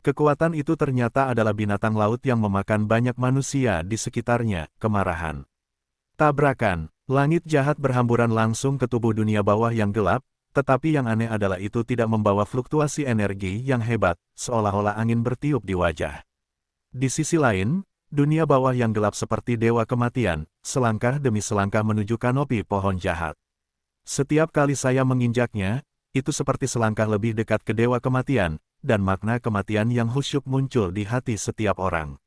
Kekuatan itu ternyata adalah binatang laut yang memakan banyak manusia di sekitarnya, kemarahan. Tabrakan, langit jahat berhamburan langsung ke tubuh dunia bawah yang gelap, tetapi yang aneh adalah itu tidak membawa fluktuasi energi yang hebat, seolah-olah angin bertiup di wajah. Di sisi lain, dunia bawah yang gelap seperti dewa kematian, selangkah demi selangkah menuju kanopi pohon jahat. Setiap kali saya menginjaknya, itu seperti selangkah lebih dekat ke dewa kematian, dan makna kematian yang khusyuk muncul di hati setiap orang.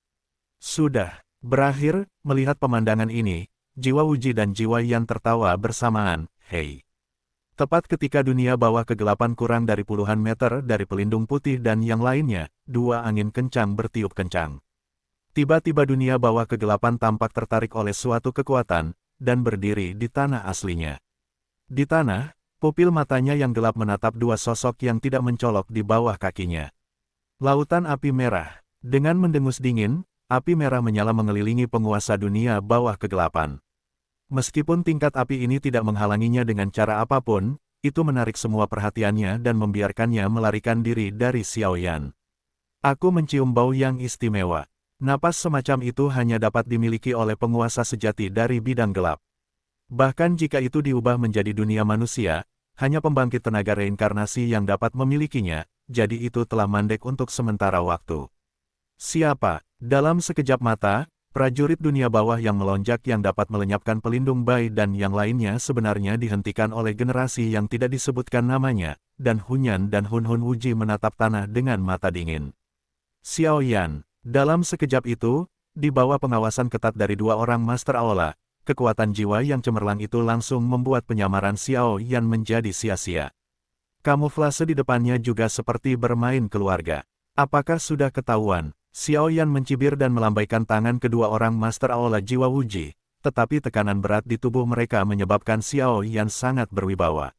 Sudah berakhir. Melihat pemandangan ini, Jiwa Wuji dan Jiwa Yan tertawa bersamaan, hei. Tepat ketika dunia bawah kegelapan kurang dari puluhan meter dari pelindung putih dan yang lainnya, dua angin kencang bertiup kencang. Tiba-tiba dunia bawah kegelapan tampak tertarik oleh suatu kekuatan, dan berdiri di tanah aslinya. Di tanah, pupil matanya yang gelap menatap dua sosok yang tidak mencolok di bawah kakinya. Lautan api merah. Dengan mendengus dingin, api merah menyala mengelilingi penguasa dunia bawah kegelapan. Meskipun tingkat api ini tidak menghalanginya dengan cara apapun, itu menarik semua perhatiannya dan membiarkannya melarikan diri dari Xiao Yan. Aku mencium bau yang istimewa. Napas semacam itu hanya dapat dimiliki oleh penguasa sejati dari bidang gelap. Bahkan jika itu diubah menjadi dunia manusia, hanya pembangkit tenaga reinkarnasi yang dapat memilikinya, jadi itu telah mandek untuk sementara waktu. Siapa? Dalam sekejap mata, prajurit dunia bawah yang melonjak yang dapat melenyapkan pelindung Bai dan yang lainnya sebenarnya dihentikan oleh generasi yang tidak disebutkan namanya, dan Hunyan dan Hun Wuji menatap tanah dengan mata dingin. Xiao Yan. Dalam sekejap itu, di bawah pengawasan ketat dari dua orang Master Aula, kekuatan jiwa yang cemerlang itu langsung membuat penyamaran Xiao Yan menjadi sia-sia. Kamuflase di depannya juga seperti bermain keluarga. Apakah sudah ketahuan? Xiao Yan mencibir dan melambaikan tangan kedua orang Master Aula Jiwa Wuji, tetapi tekanan berat di tubuh mereka menyebabkan Xiao Yan sangat berwibawa.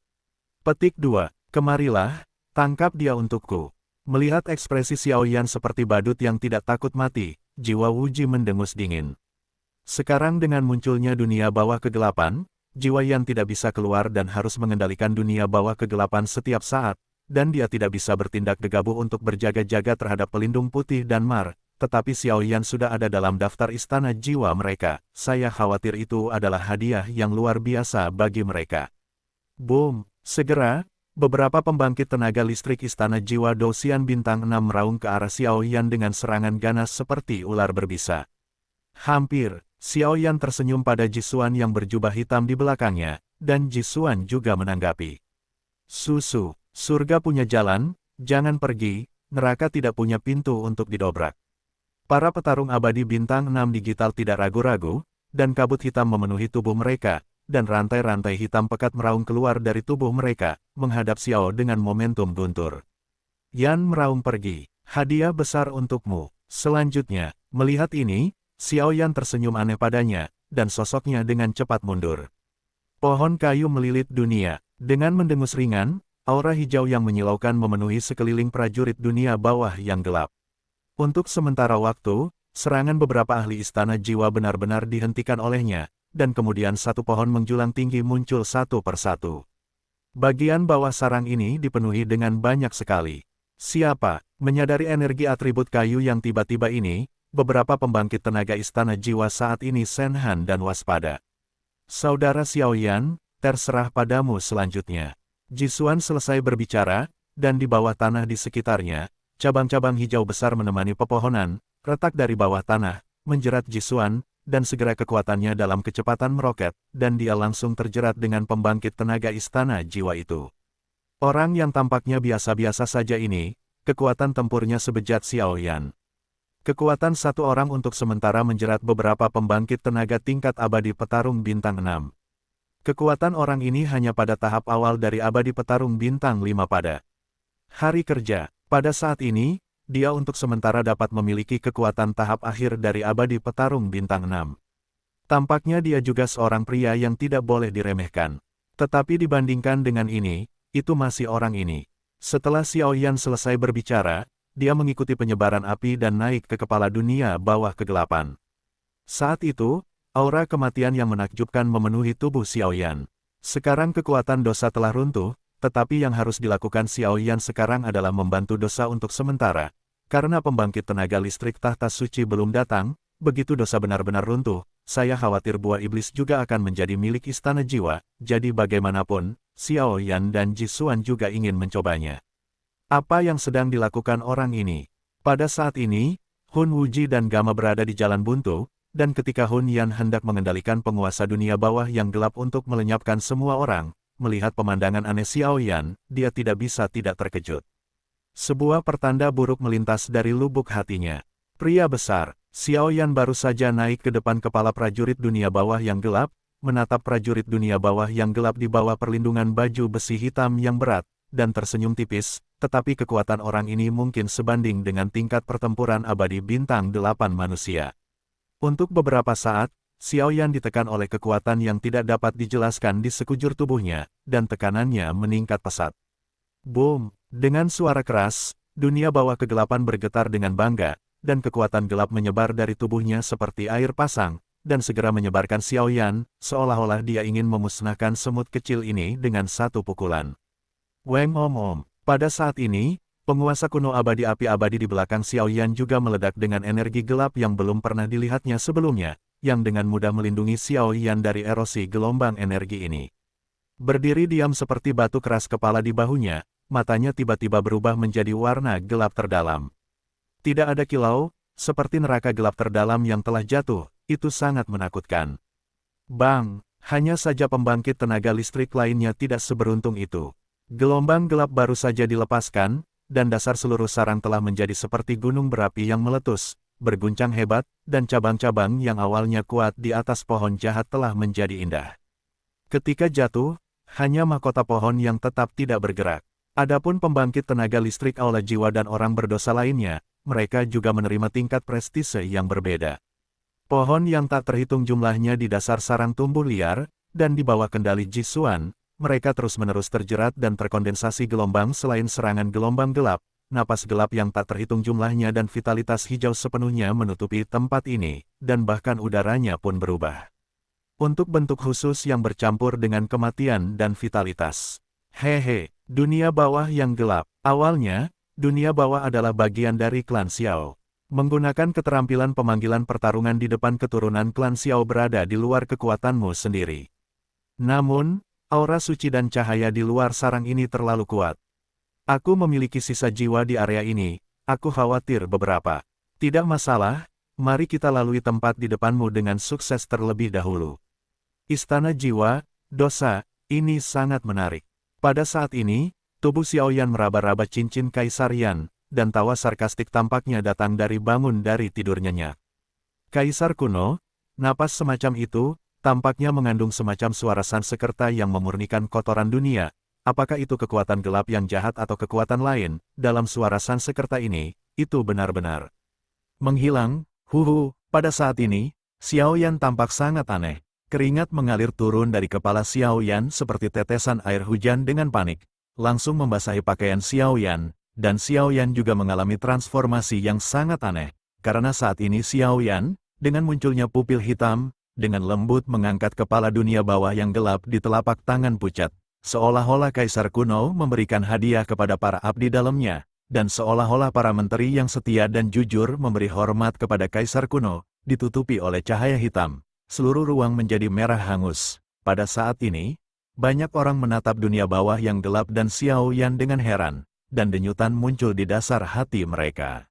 Petik 2. Kemarilah, tangkap dia untukku. Melihat ekspresi Xiao Yan seperti badut yang tidak takut mati, jiwa Wu Ji mendengus dingin. Sekarang dengan munculnya dunia bawah kegelapan, jiwa Yan tidak bisa keluar dan harus mengendalikan dunia bawah kegelapan setiap saat, dan dia tidak bisa bertindak gegabah untuk berjaga-jaga terhadap pelindung putih dan Mar, tetapi Xiao Yan sudah ada dalam daftar istana jiwa mereka. Saya khawatir itu adalah hadiah yang luar biasa bagi mereka. Boom! Segera, beberapa pembangkit tenaga listrik istana jiwa Douxian bintang 6 meraung ke arah Xiao Yan dengan serangan ganas seperti ular berbisa. Hampir, Xiao Yan tersenyum pada Jisuan yang berjubah hitam di belakangnya, dan Jisuan juga menanggapi. Susu, surga punya jalan, jangan pergi, neraka tidak punya pintu untuk didobrak. Para petarung abadi bintang 6 digital tidak ragu-ragu, dan kabut hitam memenuhi tubuh mereka, dan rantai-rantai hitam pekat meraung keluar dari tubuh mereka, menghadap Xiao dengan momentum guntur. Yan meraung pergi, hadiah besar untukmu. Selanjutnya, melihat ini, Xiao Yan tersenyum aneh padanya, dan sosoknya dengan cepat mundur. Pohon kayu melilit dunia, dengan mendengus ringan, aura hijau yang menyilaukan memenuhi sekeliling prajurit dunia bawah yang gelap. Untuk sementara waktu, serangan beberapa ahli istana jiwa benar-benar dihentikan olehnya, dan kemudian satu pohon menjulang tinggi muncul satu persatu. Bagian bawah sarang ini dipenuhi dengan banyak sekali. Siapa? Menyadari energi atribut kayu yang tiba-tiba ini, beberapa pembangkit tenaga istana jiwa saat ini senhan dan waspada. Saudara Xiao Yan, terserah padamu selanjutnya. Jisuan selesai berbicara, dan di bawah tanah di sekitarnya, cabang-cabang hijau besar menemani pepohonan, retak dari bawah tanah, menjerat Jisuan, dan segera kekuatannya dalam kecepatan meroket, dan dia langsung terjerat dengan pembangkit tenaga istana jiwa itu. Orang yang tampaknya biasa-biasa saja ini, kekuatan tempurnya sebejat Xiao Yan. Kekuatan satu orang untuk sementara menjerat beberapa pembangkit tenaga tingkat abadi petarung bintang 6. Kekuatan orang ini hanya pada tahap awal dari abadi petarung bintang 5 pada hari kerja. Pada saat ini, dia untuk sementara dapat memiliki kekuatan tahap akhir dari abadi petarung bintang 6. Tampaknya dia juga seorang pria yang tidak boleh diremehkan. Tetapi dibandingkan dengan ini, itu masih orang ini. Setelah Xiao Yan selesai berbicara, dia mengikuti penyebaran api dan naik ke kepala dunia bawah kegelapan. Saat itu, aura kematian yang menakjubkan memenuhi tubuh Xiao Yan. Sekarang kekuatan dosa telah runtuh, tetapi yang harus dilakukan Xiao Yan sekarang adalah membantu dosa untuk sementara. Karena pembangkit tenaga listrik tahta suci belum datang, begitu dosa benar-benar runtuh, saya khawatir buah iblis juga akan menjadi milik istana jiwa, jadi bagaimanapun, Xiao Yan dan Jisuan juga ingin mencobanya. Apa yang sedang dilakukan orang ini? Pada saat ini, Hun Wuji dan Gama berada di jalan buntu, dan ketika Hun Yan hendak mengendalikan penguasa dunia bawah yang gelap untuk melenyapkan semua orang, melihat pemandangan aneh Xiao Yan, dia tidak bisa tidak terkejut. Sebuah pertanda buruk melintas dari lubuk hatinya. Pria besar, Xiao Yan baru saja naik ke depan kepala prajurit dunia bawah yang gelap, menatap prajurit dunia bawah yang gelap di bawah perlindungan baju besi hitam yang berat, dan tersenyum tipis, tetapi kekuatan orang ini mungkin sebanding dengan tingkat pertempuran abadi bintang 8 manusia. Untuk beberapa saat, Xiao Yan ditekan oleh kekuatan yang tidak dapat dijelaskan di sekujur tubuhnya, dan tekanannya meningkat pesat. Boom! Dengan suara keras, dunia bawah kegelapan bergetar dengan bangga, dan kekuatan gelap menyebar dari tubuhnya seperti air pasang, dan segera menyebarkan Xiao Yan, seolah-olah dia ingin memusnahkan semut kecil ini dengan satu pukulan. Weng Om Om. Pada saat ini, penguasa kuno abadi api abadi di belakang Xiao Yan juga meledak dengan energi gelap yang belum pernah dilihatnya sebelumnya, yang dengan mudah melindungi Xiao Yan dari erosi gelombang energi ini. Berdiri diam seperti batu keras kepala di bahunya, matanya tiba-tiba berubah menjadi warna gelap terdalam. Tidak ada kilau, seperti neraka gelap terdalam yang telah jatuh, itu sangat menakutkan. Bang, hanya saja pembangkit tenaga listrik lainnya tidak seberuntung itu. Gelombang gelap baru saja dilepaskan, dan dasar seluruh sarang telah menjadi seperti gunung berapi yang meletus, berguncang hebat, dan cabang-cabang yang awalnya kuat di atas pohon jahat telah menjadi indah. Ketika jatuh, hanya mahkota pohon yang tetap tidak bergerak. Adapun pembangkit tenaga listrik aula jiwa dan orang berdosa lainnya, mereka juga menerima tingkat prestise yang berbeda. Pohon yang tak terhitung jumlahnya di dasar sarang tumbuh liar, dan di bawah kendali Jisuan, mereka terus-menerus terjerat dan terkondensasi gelombang selain serangan gelombang gelap, napas gelap yang tak terhitung jumlahnya dan vitalitas hijau sepenuhnya menutupi tempat ini, dan bahkan udaranya pun berubah. Untuk bentuk khusus yang bercampur dengan kematian dan vitalitas. Hehe, dunia bawah yang gelap. Awalnya, dunia bawah adalah bagian dari klan Xiao. Menggunakan keterampilan pemanggilan pertarungan di depan keturunan klan Xiao berada di luar kekuatanmu sendiri. Namun, aura suci dan cahaya di luar sarang ini terlalu kuat. Aku memiliki sisa jiwa di area ini, aku khawatir beberapa. Tidak masalah, mari kita lalui tempat di depanmu dengan sukses terlebih dahulu. Istana Jiwa, Dosa, ini sangat menarik. Pada saat ini, tubuh Xiaoyan meraba-raba cincin Kaisar Yan, dan tawa sarkastik tampaknya datang dari bangun dari tidur nyenyak. Kaisar kuno, napas semacam itu, tampaknya mengandung semacam suara Sansekerta yang memurnikan kotoran dunia. Apakah itu kekuatan gelap yang jahat atau kekuatan lain? Dalam suara Sansekerta ini, itu benar-benar menghilang. Pada saat ini, Xiaoyan tampak sangat aneh. Keringat mengalir turun dari kepala Xiaoyan seperti tetesan air hujan dengan panik, langsung membasahi pakaian Xiaoyan, dan Xiaoyan juga mengalami transformasi yang sangat aneh, karena saat ini Xiaoyan, dengan munculnya pupil hitam, dengan lembut mengangkat kepala dunia bawah yang gelap di telapak tangan pucat. Seolah-olah Kaisar kuno memberikan hadiah kepada para abdi dalamnya, dan seolah-olah para menteri yang setia dan jujur memberi hormat kepada Kaisar kuno, ditutupi oleh cahaya hitam. Seluruh ruang menjadi merah hangus. Pada saat ini, banyak orang menatap dunia bawah yang gelap dan Xiaoyan dengan heran, dan denyutan muncul di dasar hati mereka.